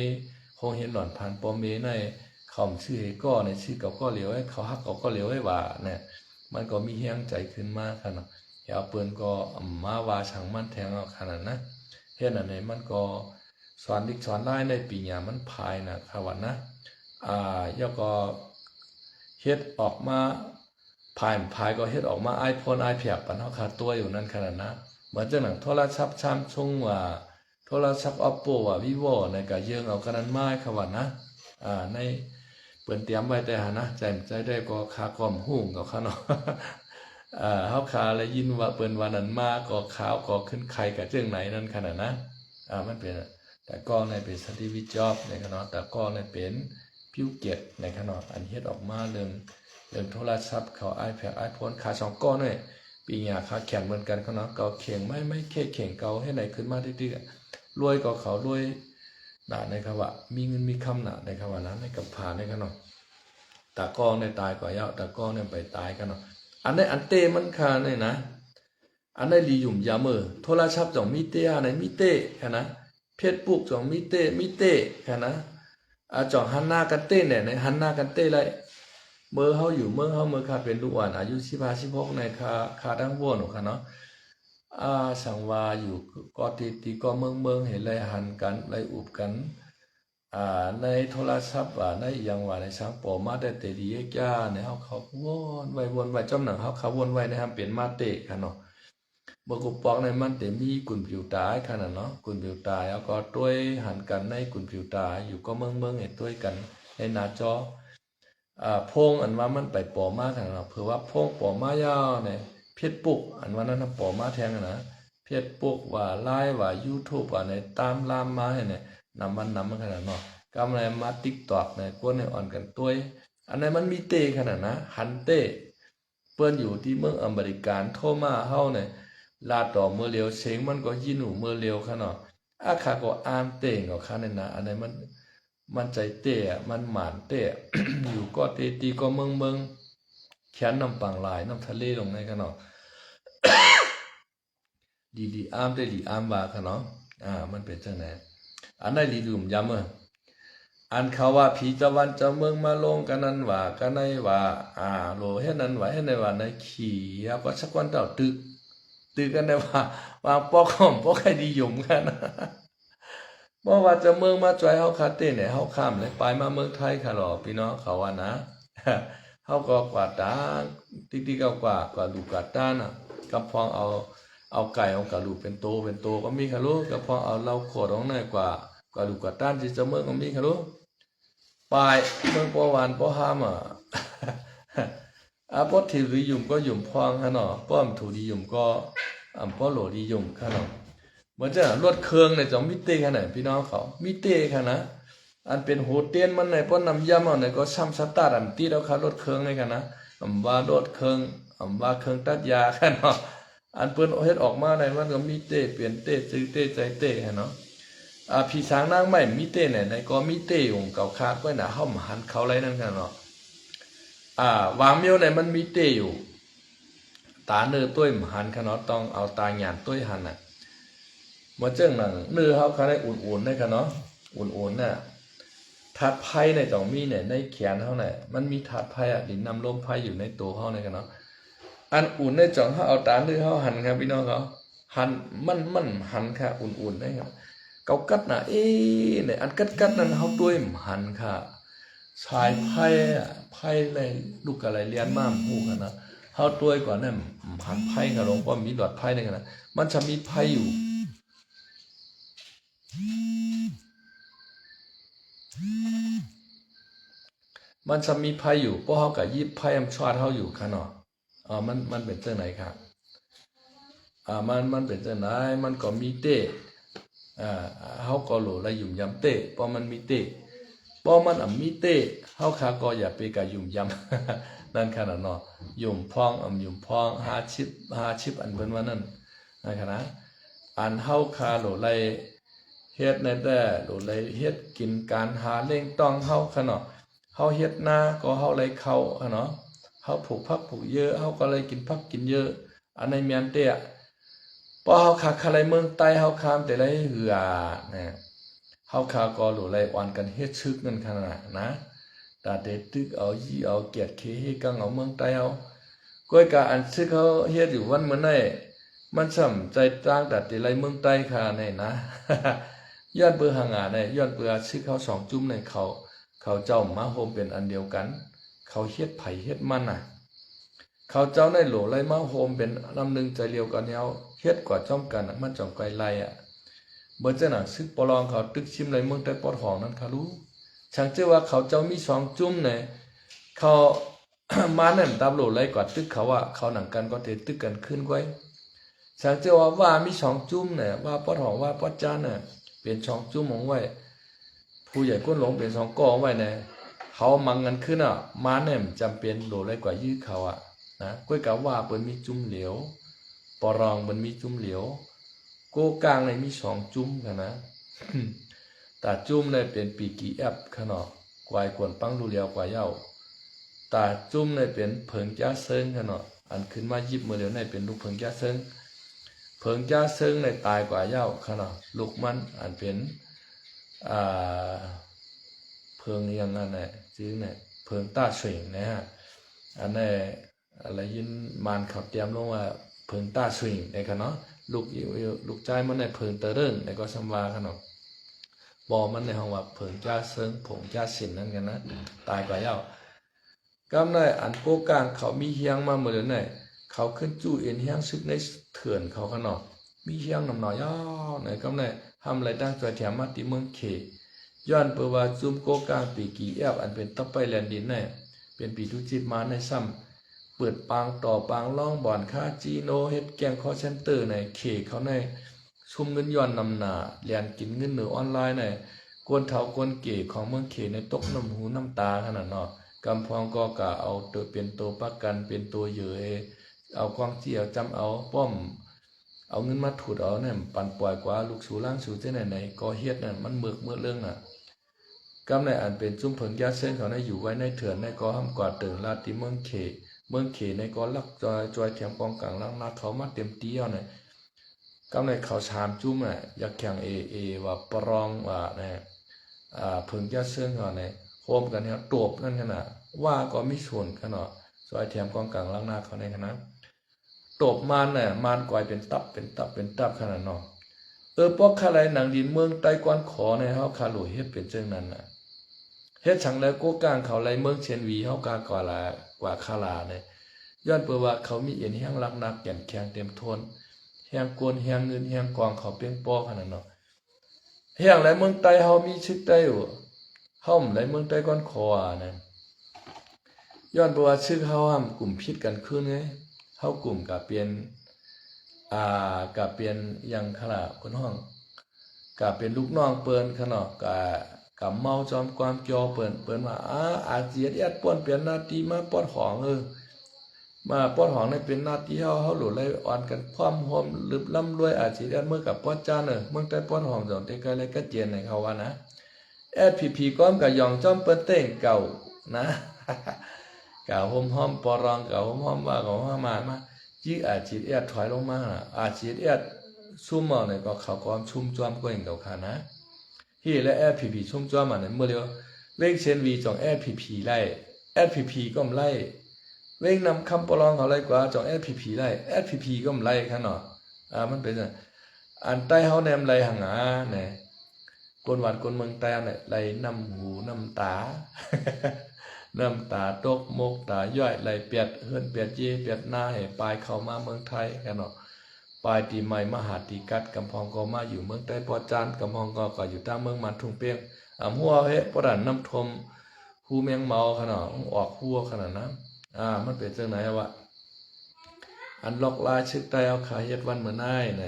คงเห็นหลอนผ่านปอมเมในคำชื่อก็ในชื่อเก่าก็เหลียวให้เขาฮักเก่าก็เหลียวให้ว่าเนี่ยมันก็มีเฮียงใจขึ้นมาขนาดอย่าเปิ้นก็มาว่าช่างมันแทงเอาขนาดนะเฮ็ดอันไหนมันก็สอนดิกสอนได้ในปีญามันภายนะค่ะวันนะ ยก็เฮ็ดออกมาภายก็เฮ็ดออกมา iPhone iPad ปันเฮาคาตัวอยู่นั่นขนาดนะเหมือนจังหนังโทรศัพท์Samsung ว่าโทรศัพท์ Oppo ว่า Vivo ในก็เยิงเอากันนั้นมาค่ะว่านะในเปิ้นเตรียมไว้แต่หานะใจได้ก็คาความฮู้กับเขาเนาะเฮาคาแล้วยินว่าเปิ้นว่านั้นมาก็ขาวก็ขึ้นไข่กับเรื่องไหนนั่นขนาดนะมันเป็นแต่ก็ในเป็นสตีวิจ็อบในขนาดแต่ก็ในเป็นพิวเกตในขนาดอันเฮ็ดออกมาเรื่องโทรศัพท์เขา iPad iPhone ขาสองก้อนเนี่ยปีหน้าขาแข็งเหมือนกันเขาเนาะก็เข่งไม่แค่เข่งเก่าให้ไหนขึ้นมาตื้อๆรวยก็เขารวยหนาในคำว่ามีเงินมีคำหนาในคำว่านั้นในกับผ่านในขนาดตากล้องในตายกว่าเยาตากล้องในไปตายกันเนาะอันในอันเต้มันคาเนี่ยนะอันในลียุ่มยามือโทรศัพท์จ่องมีเต้อันไหนมีเต้แค่นะเพจปุ๊กจ่องมีเต้แค่นะจ่องหันหน้ากันเต้เนี่ยในหันหน้ากันเต้เลยเมื่อเขาอยู่เมื่อคาเป็นลูกอ่อนอายุ15-16ในคาดังวัวหนูค่ะเนาะสังวาอยู่ก็ตีก็เมืองเห็นไรหันกันไรอุบกันในโทรศัพท์ในอย่างว่าในสังปอมาได้แต่ดีแก่ในเขาวนไว้จอมหนังเขาวนไว้ในทำเป็นมาเตะค่ะเนาะบกุปอกในมันแต่มีกุนผิวตาขนาดเนาะกุนผิวตาแล้วก็ด้วยหันกันในกุนผิวตาอยู่ก็เมืองเห็นด้วยกันในหน้าจอพงอันว่ามันไปปอมาขนาดเนาะเผื่อว่าพงปอมายาวเนี่ยเพชรปุกอันว่านั้นปอมาแทงนะเพชรปุกว่าไลน์ว่า YouTube ว่าในตามลามมาให้เนี่ยนำมันขนาดเนาะกำไรมา TikTok เนี่ยกวนให้อ่อนกันตัวอันนั้นมันมีเตขนาดนะหันเตเปิ้นอยู่ที่เมืองอเมริกันโทรมาเฮาเนี่ยลาต่อเมื่อเร็วเสียงมันก็ยินหูเมื่อเร็วขนาดขาก็อามเตงก็คันนั่นนะอันนั้นมันใจเตะมันหมานเตะ อยู่ก็ตีก็เมืองแขนน้ำปังลายน้ำทะเลลงในขนาด ดีอามได้ดีอามว่าขนาดมันเป็นจังไหนอันได้ลีดุมย้ำอันเขาว่าผีตะวันจะเมืองมาลงกันนั้นว่ากันในว่าโลเฮ็ดนั้นว่าเฮ็ดในว่าในขี่แล้วก็สักวันเต่าตึกกันได้ว่าปอกหอมปอกใครดียุ่มกันบ่ว่าจะเมืองมาจ่อยเฮาคาเต้เนี่ยเฮาข้ามเลยไปมาเมืองไทยค่ะหรอพี่น้องเขาว่านะเฮาก็กว่าตาติ๊กๆกว่าลูกกว่าตาน่ะกับพองเอาไก่เอากะลูกเป็นโตก็มีค่ะลูกกับพองเอาเราโคดของน้อยกว่าลูกกว่าตาที่จะเมืองก็มีค่ะลูกไปเมืองปอหวานปอหามปอที่ดียุ่มก็ยุ่มพองค่ะเนาะป้อมถูดียุ่มก็ป้อโหลดียุ่มค่ะเนาะเหมือนจะรถเครื่องในจ่องมิเตขนาดพี่น้องเขามิเตค่ะนะอันเป็นโหเตียนมันในป้อนนำยำเอาในก็ซ้ำสตาร์อันตีแล้วค่ะรถเครื่องในค่ะนะว่ารถเครื่องว่าเครื่องตัดยาค่ะเนาะอันเปิ้นเฮ็ดออกมาในมันก็มีเตเปลี่ยนเตซื้อเตใจเตค่ะเนาะพี่ช้างนางใหม่มีเตในก็มีเตของเก่าคาดไว้น่ะเฮาหันเขาไรนั่นค่ะเนาะวางเมียวในมันมีเตอยู่ตาเนื้อต้วยหันค่ะเนาะต้องเอาตาหยานต้วยหันน่ะมาเจ้งหนังเนื้อเขาค่ะได้อุ่นๆได้ค่ะเนาะอุ่นๆน่ะถาดไพ่ในจ่องมีเนี่ยในแขนเขาเนี่ยมันมีถาดไพ่ดินนำลมไพ่อยู่ในตัวเขาเนี่ยค่ะเนาะอันอุ่นในจ่องเขาเอาตาเนื้อเขาหันครับพี่น้องเขาหันมันหันค่ะอุ่นๆได้ครับเกากัดน่ะเนี่ยอันกัดนั้นเขาด้วยหันค่ะสายไพ่ในลูกอะไรเลียนมาหูกันนะเขาด้วยก่อนเนี่ยหันไพ่ค่ะหลวงพ่อมีหลอดไพ่เนี่ยนะมันจะมีไพ่อยู่มันจะมีไพ่อยู่เพราะเขากับยิบไพ่ชอดเขาอยู่ค่ะเนาะมันเป็นเจ้าไหนครับมันเป็นเจ้าไหนมันก็มีเตะเขาก็โหลและยุ่มยำเตะเพราะมันมีเตะเพราะมันมีเตะเขาขาก็อย่าไปกับยุ่มยำนั่นขนาดเนาะยุ่มพองยุ่มพองหาชิปอันเป็นว่านั่นนะครับนะอันเขาขาโหลไรเฮ็ดในแต่โหลไรเฮ็ดกินการหาเล่งต้องเขาขนาดเขาเฮ็ดนาก็เขาไรเข้าเนาะเขาผูกพักผูกเยอะเขาก็เลยกินพักกินเยอะอันในเมียนเตะพอเขาขาอะไรเมืองใต้เขาคามแต่ไรเหือเนี่ยเขาขาก็หลุดไรอ่อนกันเฮ็ดชึกนั่นขนาดนะแต่เด็ดตึกเอาเอาเกียรติเคให้กังเอาเมืองใต้เอาก้อยกาอันซึกเขาเฮ็ดอยู่วันเมื่อไหร่มันสำใจจ้างแต่แต่ไรเมืองใต้ค่ะเนี่ยนะย้อนเปือหางาเนี่ยย้อนเปือซึกเขา2 จุ่มในเขา เขาเจ้ามาโฮมเป็นอันเดียวกันเขาเฮ็ดไผเฮ็ดมันน่ะเขาเจ้าในโหลไล่มาโฮมเป็นลำนึงใจเลียวกันแล้วเฮ็ดกว่าจ้อมกันมันจ่องไกลไล่เบิ่งจังหนังซึกปลองเขาตึกชิมในเมืองใต้ปอดหองนั้นเขารู้ช่างเจ้าว่าเขาเจ้ามี2จุ่มเนี่ยเขา มานั่นตามโหลไล่กว่าตึกเขาว่าเขาหนังกันก็เตตึกกันขึ้นไว้ช่างเจ้าว่ามี2จุ่มเนี่ยว่าปอดหองว่าปอดจานเนี่ยเป็น2จุ่มของไว้ผู้ใหญ่ก้นหลงเป็น2ก้อไว้เนี่ยเขามังกันขึ้นมาเนี่ยจำเป็นโหลไล่กว่ายื้อเขานะก้อยกะว่าเปิ้นมีจุ่มเหลียวปอรองเปิ้นมีจุ่มเหลียวโกกลางในมี2จุ่มกันนะ ตาจุ่มในเป็นปีกีแอปขนาดกวายกวนปังดูเลียวกว่าเย้าตาจุ่มในเป็นเพิงจ้าเซิงขนาดอันขึ้นมายิบมือเลียวในเป็นลูกเพิงจ้าเซิงเพิงจ้าเซิงในตายกว่าเย้าขนาดลูกมันอันเป็นเพิงยังนั่นแหละชื่อเนี่ยเพิงต้าเฉิงนะฮะอันนี้อะไรยินมานเขาเตรียมลงว่าเพิงต้าเฉิงในขนาดลูกใจมันในเพิงเตอเริงในก็สัมวาขนาดบอมันในห้องว่าเผิงจ้าเซิงผงจ้าสินนั่นกันนะตายกว่าเย้ากำได้อันโกกางเขามีเฮียงมาเมื่อไหร่เขาขึ้นจู่เอ็นเฮียงซึกในเถื่อนเขาขนาดมีเฮียงนำหน่อยย่อไหนกำได้ทำอะไรตั้งใจแถมมาติเมืองเขย้อนเปิดว่าจุ่มโกกางปีกีแอบอันเป็นตับไปแลนดินเนี่ยเป็นปีทุจิตมาในซ้ำเปิดปางต่อปางล่องบ่อนค่าจีโนเฮ็ดแกงคอเซนเตอร์ในเขเขาในชุมเงินย้อนนำหนาเรียนกินเงินเหนือออนไลน์เนี่ยกวนเถากวนเก๋ของเมืองเขในตกน้ำหูน้ำตาขนาดเนาะกำพองก็กะเอาตัวเป็นตัวประกันเป็นตัวเหยื่อเอากวางเจียวจำเอาป้อมเอาเงินมาถูดเอาเนี่ยปั่นปล่อยกว่าลูกสูล่างสูเจ้าไหนก็เฮ็ดนั่นมันเมื่อเรื่องกำในอันเป็นจุ่มเผิงยาเส้นเขาในอยู่ไว้ในเถื่อนในก็ห้ามกวาดเติงลาติเมืองเขในก็ลักจอยเทียมกองกลางล่างนาเขามาเต็มเตี้ยวเนี่ยกำในเขาชามจุ่มอยากแข่งเอว่าปรองว่าเนี่ยเผิงยาเส้นเขาเนี่ยโฮมกันเนี่ยตบนั่นขนาดว่าก็มีส่วนขนาดจอยเทียมกองกลางล่างนาเขาในขนาดตบมันเนี่ยมันก่อยเป็นตับขนาดเนาะพวกข้าไรหนังดินเมืองใต้กวนขอในเฮาคาหลุเฮ็ดเป็นจังนั้นเฮ็ดฉังแล้วโกกลางเขาไรเมืองเชียนวีเฮากากว่าคาลาเนี่ยย้อนเปิดว่าเขามีเอ็นแห้งรักนักแก่นแข็งเต็มทนแห้งกวนแห้งเงินแห้งกองเขาเปียงปอขนาดเนาะแห้งไรเมืองใต้เฮามีชึกใต้อยู่เฮาไรเมืองใต้กวนขอนะย้อนเปิดว่าชึกเฮาห้ามกลุ่มพิษกันขึ้นไงเฮากลุ่มก็เปลี่ยนก็เป็นอย่างขนาดคนห้องก็เป็นลูกน้องเปิ้นขนาดก็เมาจอมความเกี่ยวเปิ้นว่าอาเจียดแอดป้อนเปลี่ยนหน้าที่มาป้อนของมาป้อนของนี่เป็นหน้าที่เฮาหลุดเลยอ่อนกันพร้อมโฮมลึบล้ำรวยอาเจียดแอดเมื่อกับป้อนจานเมืองใต้ป้อนของจังได๋ก็เลยก็เจียนให้เขาว่านะแอดพีก้อมกับยองจอมเปิ้นเต้งเก่านะกะหอมปอรองกะหอมว่าของมายี่อาจีดแอดถอยลงมาอาจีดแอดซุ่มเอาเนี่ยก็เขาก็ชุ่มจ้อมก็เองเก่าค่ะนะที่และแอดพีชุ่มจ้อมมาเนี่ยเมื่อเดียวเว้งเชนวีจองแอดพีไล่แอดพีก็ไล่เว้งนำคำปลองเขาไล่กว่าจองแอดพีไล่แอดพีก็ไล่ค่ะเนาะมันเป็นอันใต้เฮาแนมไล่หังเนี่ยกวนวัดกวนเมืองใต้เนี่ยไล่น้ำหูน้ำตาน้ำตาตกมกตาย่อยไหลเปียดเฮือนเปียดเปียดหน้าให้ปลายเข้ามาเมืองไทยกันเนาะปลายตีใหม่มหาตีกัดกำพองก็มาอยู่เมืองใต้ปอจานกำพองก็อยู่ตามเมืองมันทุ่งเปียงหัวเฮปรันน้ำทมหูเมียงเมาขนาดออกหัวขนาดนั้นมันเป็นจังไหนวะอันล็อกลายชึกใต้เอาขาเฮ็ดวันเหมือนได้ใน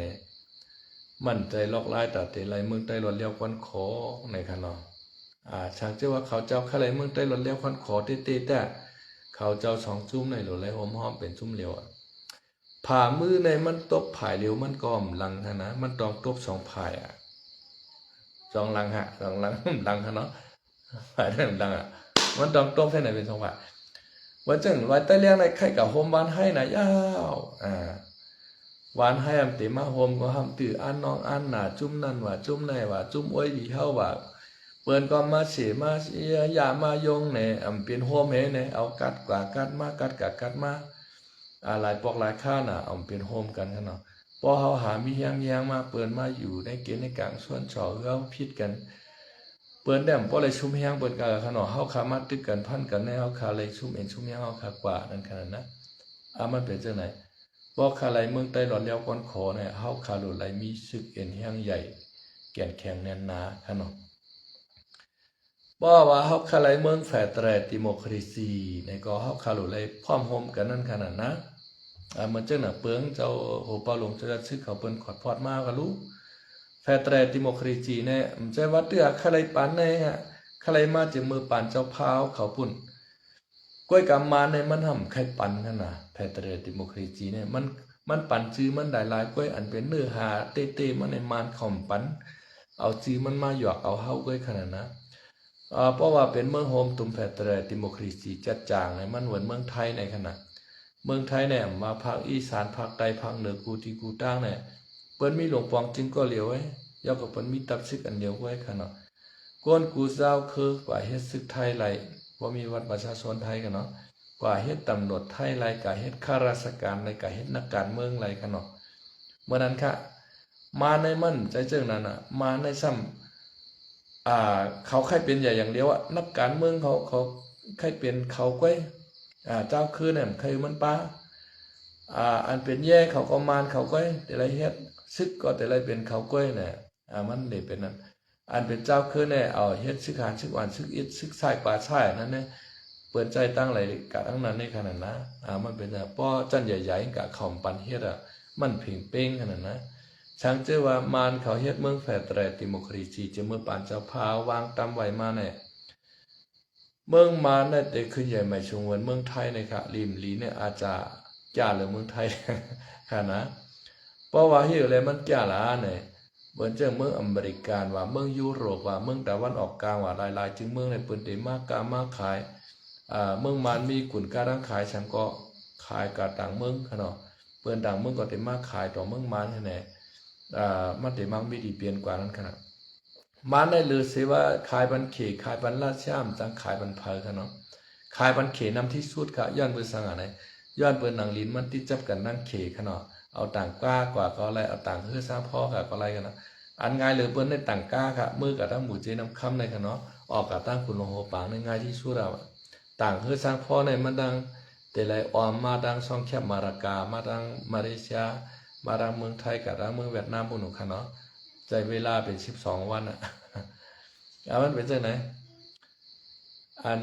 มั่นใจล็อกลายตัดเตไรเมืองใต้หลดเลี้ยวควันขอในขนาดช่างเจ้าว่าเขาเจ้าข้าไรเมืองใต้หลดเลี้ยวควันขอแต่เขาเจ้า2จุ่มในหลดไหลหอมเป็นจุ่มเหลียวผ่ามือในมันตบผายเหลียวมันก็ลังนะมันต้องตบ2ผาย2ลัง2ลังลังเนาะผายได้ลังมันต้องตบให้ไหนเป็น2ผายว่าจังไว้ใต้เลี้ยงในไข่กับโฮมบ้านให้นะยาววานให้อำติมาโฮมก็ห้ามตื้ออันน้องอันหนาจุ่มนั่นว่าจุ่มในว่าจุ่มอ้อยดีเฮาว่าเปิ้นก็มาเสมาอย่ามายงเนี่ยเป็นโฮมเฮเนี่ยเอากัดกว่ากัดมากัดมาหลายปอกหลายข้าน่ะเป็นโฮมกันเนาะพอเฮาหามีแฮงมาเปิ้นมาอยู่ในเกณฑ์ในกลางส่วนฉอเฮาผิดกัน เปิ้นแดมบ่เลยชุมแฮงเปิ้นก็ขนาดเฮาขามาตึกกันพันกันในเฮาขาเลยชุมเอ็นชุมแฮงเฮาขากว่านั่นขนาดนะมันเป็นจังไหนบ่ขาไหลเมืองใต้หลอดแล้วก่อนขอเนี่ยเฮาขาหลุไหลมีศึกเอ็นแฮงใหญ่แก่นแข็งแน่นหนาขนาดบ่ว่าเฮาขาไหลเมืองแฟร์แตรดิโมคราซีในก็เฮาขาหลุไหลพร้อมโฮมกันนั่นขนาดนะเหมือนจังน่ะเปิงเจ้าโหเปาหลงจะซึกเขาเปิ้นขอดพอดมาก็รู้แฟร์แตรดิโมคราซีเนี่ยมันใจว่าเตื้อขาไหลปานในฮะขาไหลมาจากมือปานเจ้าพาวเขาปุ่นก้อยกำมาในมันห่ำไข่ปันขนาดแฟร์แตรดิโมคราซีเนี่ยมันปันจื้อมันหลายๆก้อยอันเป็นเนื้อหาเต้ๆมันในมานข่อมปันเอาจื้อมันมาหยอกเอาเฮาก้อยขนาดนะเพราะว่าเป็นเมืองโฮมตุ่มแฟร์แตรดิโมคราซีจัดจางในมันเหมือนเมืองไทยในขนาดเมืองไทยเนี่ยมาภาคอีสานภาคใต้ภาคเหนือกูที่กูตั้งเนี่ยเปิ้นมีหลวงปองจึงก็เหลียวไว้ยาวกับเปิ้นมีตับซึกอันเดียวไว้ขนาดก้นกูเจ้าคือกว่าเฮ็ดซึกไทยไหลว่ามีวัดประชาชนไทยกันเนาะกว่าเฮ็ดตำรวจไทยไหลกว่าเฮ็ดข้าราชการไหลกว่าเฮ็ดนักการเมืองไหลกันเนาะเมื่อนั้นค่ะมาในมันใจเจิงนั้นมาในซ้ำเขาใครเป็นใหญ่อย่างเดียวนักการเมืองเขาใครเป็นเขาก้อยเจ้าคือเนี่ยใครมันป้าอันเป็นแย่เขาก็มานเขาก้อยแต่ละเฮ็ดซึกก็แต่ละเป็นเขาก้อยเนี่ยมันได้เป็นนั้นอันเป็นเจ้าคือเนี่ยเอาเฮ็ดซึกหานซึกหวานซึกอิดซึกชายป่าชายนั่นเนี่ยเปิดใจตั้งไหลกะทั้งนั้นในขนาดนะมันเป็นป้อจันใหญ่ๆกะข่อมปันเฮ็ดมันเพ่งเป้งขนาดนะช่างเจอว่ามานเขาเฮ็ดเมืองแฟร์แตรดิโมคราซีจะเมื่อปานเจ้าพาวางตามไว้มาเนี่ยเมืองมาเนี่ยแต่ขึ้นใหญ่ใหม่ชงวันเมืองไทยเนี่ยค่ะริมลีเนี่ยอาจจะจ่าหรือเมืองไทยค่ะนะเพราะว่าเฮ็ดอะไรมันจ่าละเนี่ยเหมือนเจ้าเมืองอเมริกันว่าเมืองยุโรปว่าเมืองตะวันออกกลางว่าหลายๆจึงเมืองในเปิ้นได้มากกามาขายเมืองมันมีกุนการ้างขายฉันก็ขายกับต่างเมืองค่ะเนาะเปิ้นต่างเมืองก็ได้มาขายต่อเมืองมันแน่มันได้มักมีดีเปลี่ยนกว่านั้นค่ะมาในลือสิว่าขายบันเขขายบันลาดช่ามจังขายบันเพลค่ะเนาะขายบันเขนำที่สุดค่ะย้อนเปิ้นสังอะไรย้อนเปิ้นหนังลิ้นมันติดจับกันนั่งเขค่ะเนาะเอาต่างกล้ากว่าก็อะไรเอาต่างเฮือซ้าพ่อค่ะก็อะไรกันนะอันง่ายเลยเปิ้นได้ต่างกล้าค่ะมือกับตั้งหมู่เจน้ำค่ำในค่ะเนาะออกกับตั้งคุณลงโหปางในง่ายที่สุดต่างเฮือซ้าพ่อในมันดังแต่ไรออมมาดังช่องแคบมารากามาดังมาเลเซียมาดังเมืองไทยกับดังเมืองเวียดนามปุ่นค่ะเนาะใจเวลาเป็น12 วันมันเป็นจังไหนอัน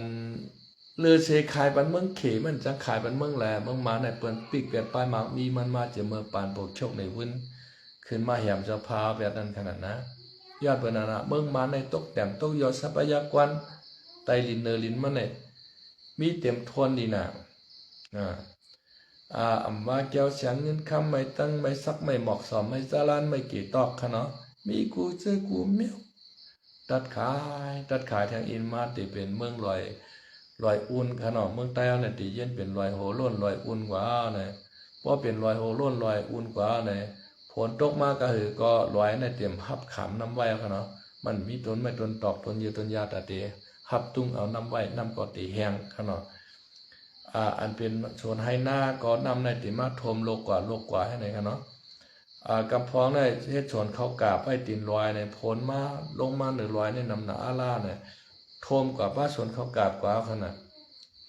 เลือเชขายบันเมืองเขมันจังขายบันเมืองแหลเมืองมาในเปิ้นปีกเปลี่ยนป้ายหมากมีมันมาจะเมื่อปานโบกโชคในวุ่นขึ้นมาแหมเจ้าพาแบบนั้นขนาดนะยอดเปิ้นน่ะเมืองมาในตกแต่งตกยอดทรัพยากรไตลินเนอร์ลินมันเนี่ยมีเต็มทวนดีน่ะอำว่าแก้วเสียงเงินคำไม่ตั้งไม่ซักไม่เหมาะสมไม่จาลานไม่กี่ตอกค่ะเนาะมีกูเจอกูเมียวตัดขายทางอินมาติเป็นเมืองลอยอุ่นค่ะเนาะเมืองใต้เนี่ยติเย็นเป็นลอยโหล้นลอยอุ่นกว่าเนี่ยพอเป็นลอยโหล้นลอยอุ่นกว่าเนี่ยฝนตกมาก็คือก็ลอยในเตรียมหับขำน้ำไว้ค่ะเนาะมันมีต้นไม้ต้นตอกต้นยืนต้นยาตาเตหับตุ้งเอาน้ำไว้น้ำก็ตีแห้งค่ะเนาะอันเป็นชนให้หน้าก็นำในติมาทมโลกกว่าให้ไหนค่ะเนาะกำพองในเฮ็ดชนเขากาบให้ตินลอยในพ้นมาลงมาหรือลอยในนำหนาอาล่าเนี่ยโทมกว่าบ้าชนเขากาบกว่าขนาด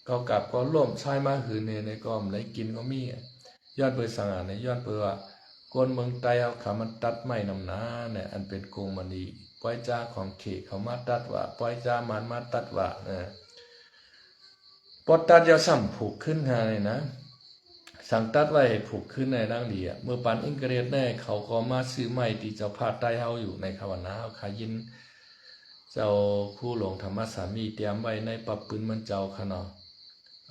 เขากาบก็ร่วมใช้มาหือในก็มไหลกินก็มียอดเปิดสังหารในยอดเปิดว่าคนเมืองใต้เอาขามันตัดไม้นำหนาเนี่ยอันเป็นกงมณีปล่อยจ้าของเขเขามาตัดว่าปล่อยจ้ามันมาตัดว่าปอดตัดยาวซ้ำผูกขึ้นค่ะเลยนะสั่งตัดไว้ผูกขึ้นในร่างดีเมื่อปันอิงเกรดแน่เขาก็มาซื้อใหม่ที่เจ้าพาใต้เฮาอยู่ในขวันนาเฮาขายินเจ้าคู่หลวงธรรมสามีเตรียมไว้ในปรับปืนมันเจ้าค่ะเนาะ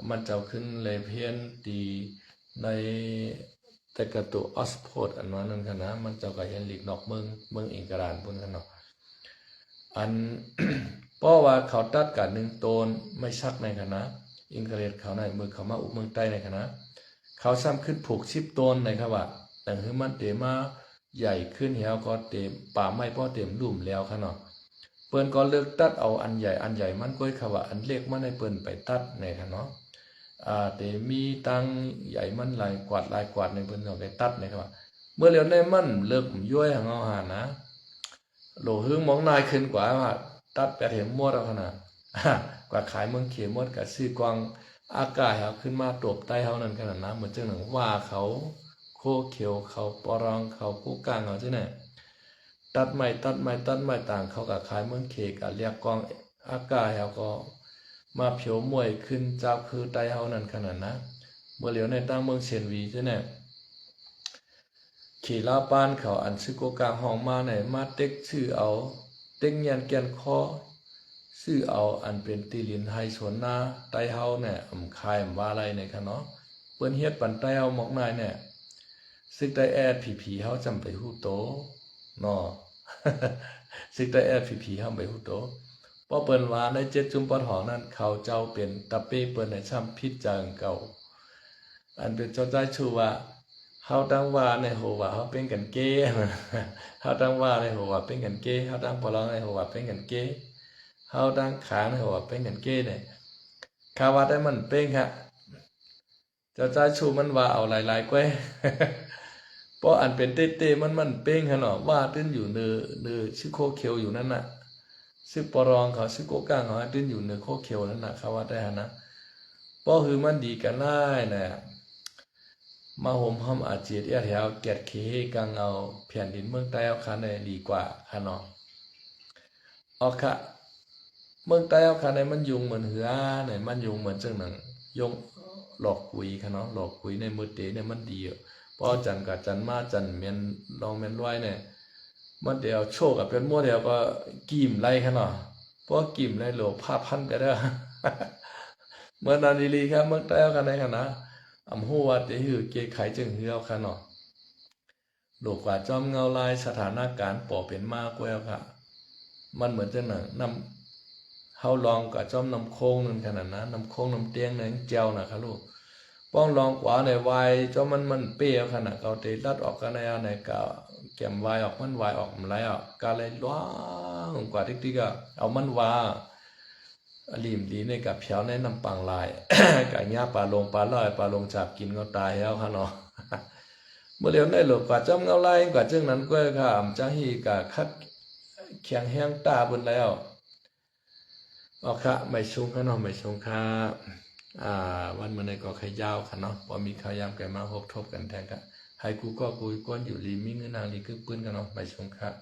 มันเจ้าขึ้นเลยเพี้ยนตีในแต่กระตุออสโพดอันนั้นค่ะนะมันเจ้าก็เห็นหลีกนอกเมืองอิงกรานปุ่นค่ะเนาะอัน เพราะว่าเขาตัดกัน1 ต้นไม่ชักในค่ะนะอิงเกรดเขาในมือเขามาอุบเมืองใต้ในค่ะนะเขาซ้ำขึ้นผูก10 ต้นในครับว่าแต่คือมันเตมาใหญ่ขึ้นแล้วก็เต็มป่าไม้พอเต็มลุ่มแล้วค่ะเนาะเปิ้นก็เลิกตัดเอาอันใหญ่มันก้อยค่ะว่าอันเล็กมันให้เปิ้นไปตัดในค่ะเนาะแต่มีตังใหญ่มันหลายกวาดในเปิ้นก็ไปตัดในครับว่าเมื่อแล้วในมันเลิกย้วยของเอาหานะโหลหึงมองนายขึ้นกว่าว่า ตัดแปดเห็นหมดแล้วขนาด กว่าขายเมืองเขมหมดกับซื้อกวางอากาศเขาขึ้นมาตบใต้เขานั่นขนาดนั้นเหมือนเจ้าหนึ่งว่าเขาโคเขียวเขาปรองเขากู้กลางเขาใช่ไหมตัดไม้ต่างเขากับขายเมืองเขกับเรียกกองอากาศเขาก็มาเผียวมวยขึ้นเจ้าคือใต้เขานั่นขนาดนะเมื่อเหลียวในตั้งเมืองเชียนวีใช่ไหมขี่ลาปานเขาอันซื้อโกกลางห้องมาไหนมาเต็กชื่อเอาเต็กยันแกนคอซื้อเอาอันเป็นตีลินไฮสวนหน้าไตเฮาเนี่ยคายว่าอะไรเนี่ยค่ะเนาะเปิ้นเฮ็ดปันไตเฮาหมอกนายเนี่ยซึกได้แอดผีเฮาจำไปฮู้โตเนาะ ซึกได้แอดผีเฮาไปฮู้โตเพราะเปิ้นว่าใน7จุมปะถองนั้นเขาเจ้าเป็นตะเป้เปิ้นในช้ำพิษจังเก่าอันเป็นเจ้าใจชูว่าเฮาตั้งว่าในโหว่าเฮาเป็นกันเก้ เฮาตั้งว่าในโหว่าเป็นกันเก้เฮาตั้งปลองในโหว่าเป็นกันเก้เฮาตั้งขาในโหว่าเป็นกันเก้เนี่ยคาว่าได้มันเป็นค่ะเจ้าใจชูมันว่าเอาหลายๆกว่า เพราะอันเป็นเต้ๆมันเป้งขนาดว่าตื้นอยู่เนื้อชื่อโคเคียวอยู่นั่นน่ะชื่อปรองเขาชื่อโกก้างเขาตื้นอยู่เนื้อโคเคียวนั่นน่ะเขาว่าได้นะเพราะคือมันดีกันได้น่ะมาห่มห้อมอาเจียดแถวแกดเคกังเอาแผ่นดินเมืองใต้เอาคันได้ดีกว่าค่ะเนาะเอาค่ะเมืองใต้เอาคันได้มันยุงเหมือนเหือเนี่ยมันยุงเหมือนจังหนังยงหลอกคุยค่ะเนาะหลอกคุยในมือเตเนี่ยมันดีพอจันกับจันมาจันเมียนลองเมียนไว้เนี่ยมันเดียวโชคกับเป็นมั่วเดียวก็กิ่มไล่ขนาดเพราะกิ่มไล่โหลผ้าพันไปได้ เมื่อนานดีๆครับเมื่อแต่กันในขณะอำหัวเตหือเกยไขจึงเหือขนาดโลกกว่าจอมเงาลายสถานการณ์ป่อเป็นมากกว่าค่ะมันเหมือนจะหนังนำเฮาลองกับจอมนำโค้งนั่นขนาดนั้นนำโค้งนำเตียงนั่นเจียวนะครับลูกป้องลองกว่าในวายเจ้ามันเปรี้ยวขนาดเขาเตะลัดออกกันในอันไหนก็แก้มวายออกมันวายออกมันไหลออกกาเลยล้างกว่าที่ก็เอามันว่าลิมดีในกับเพียวในน้ำปังลาย กับหญ้าปลาลงปลาลอยปลาลงจับกินก็ตายแล้วค่ะเนาะ เมื่อเร็วในหลกกว่าจำเงาลายกว่าเจ้านั้นก็ค่ะอำจังฮีกับคัดแข็งแห้งตาบนแล้วเอาค่ะไม่ชงค่ะเนาะไม่ชงค่ะวันมันในก็ขยาวค่ะเนาะพอมีขยามแกมาพบทบกันแทนกันให้กูก็กูก้นอยู่ลีมีเงินนางลีคือปืนกันเนาะไปชมครับ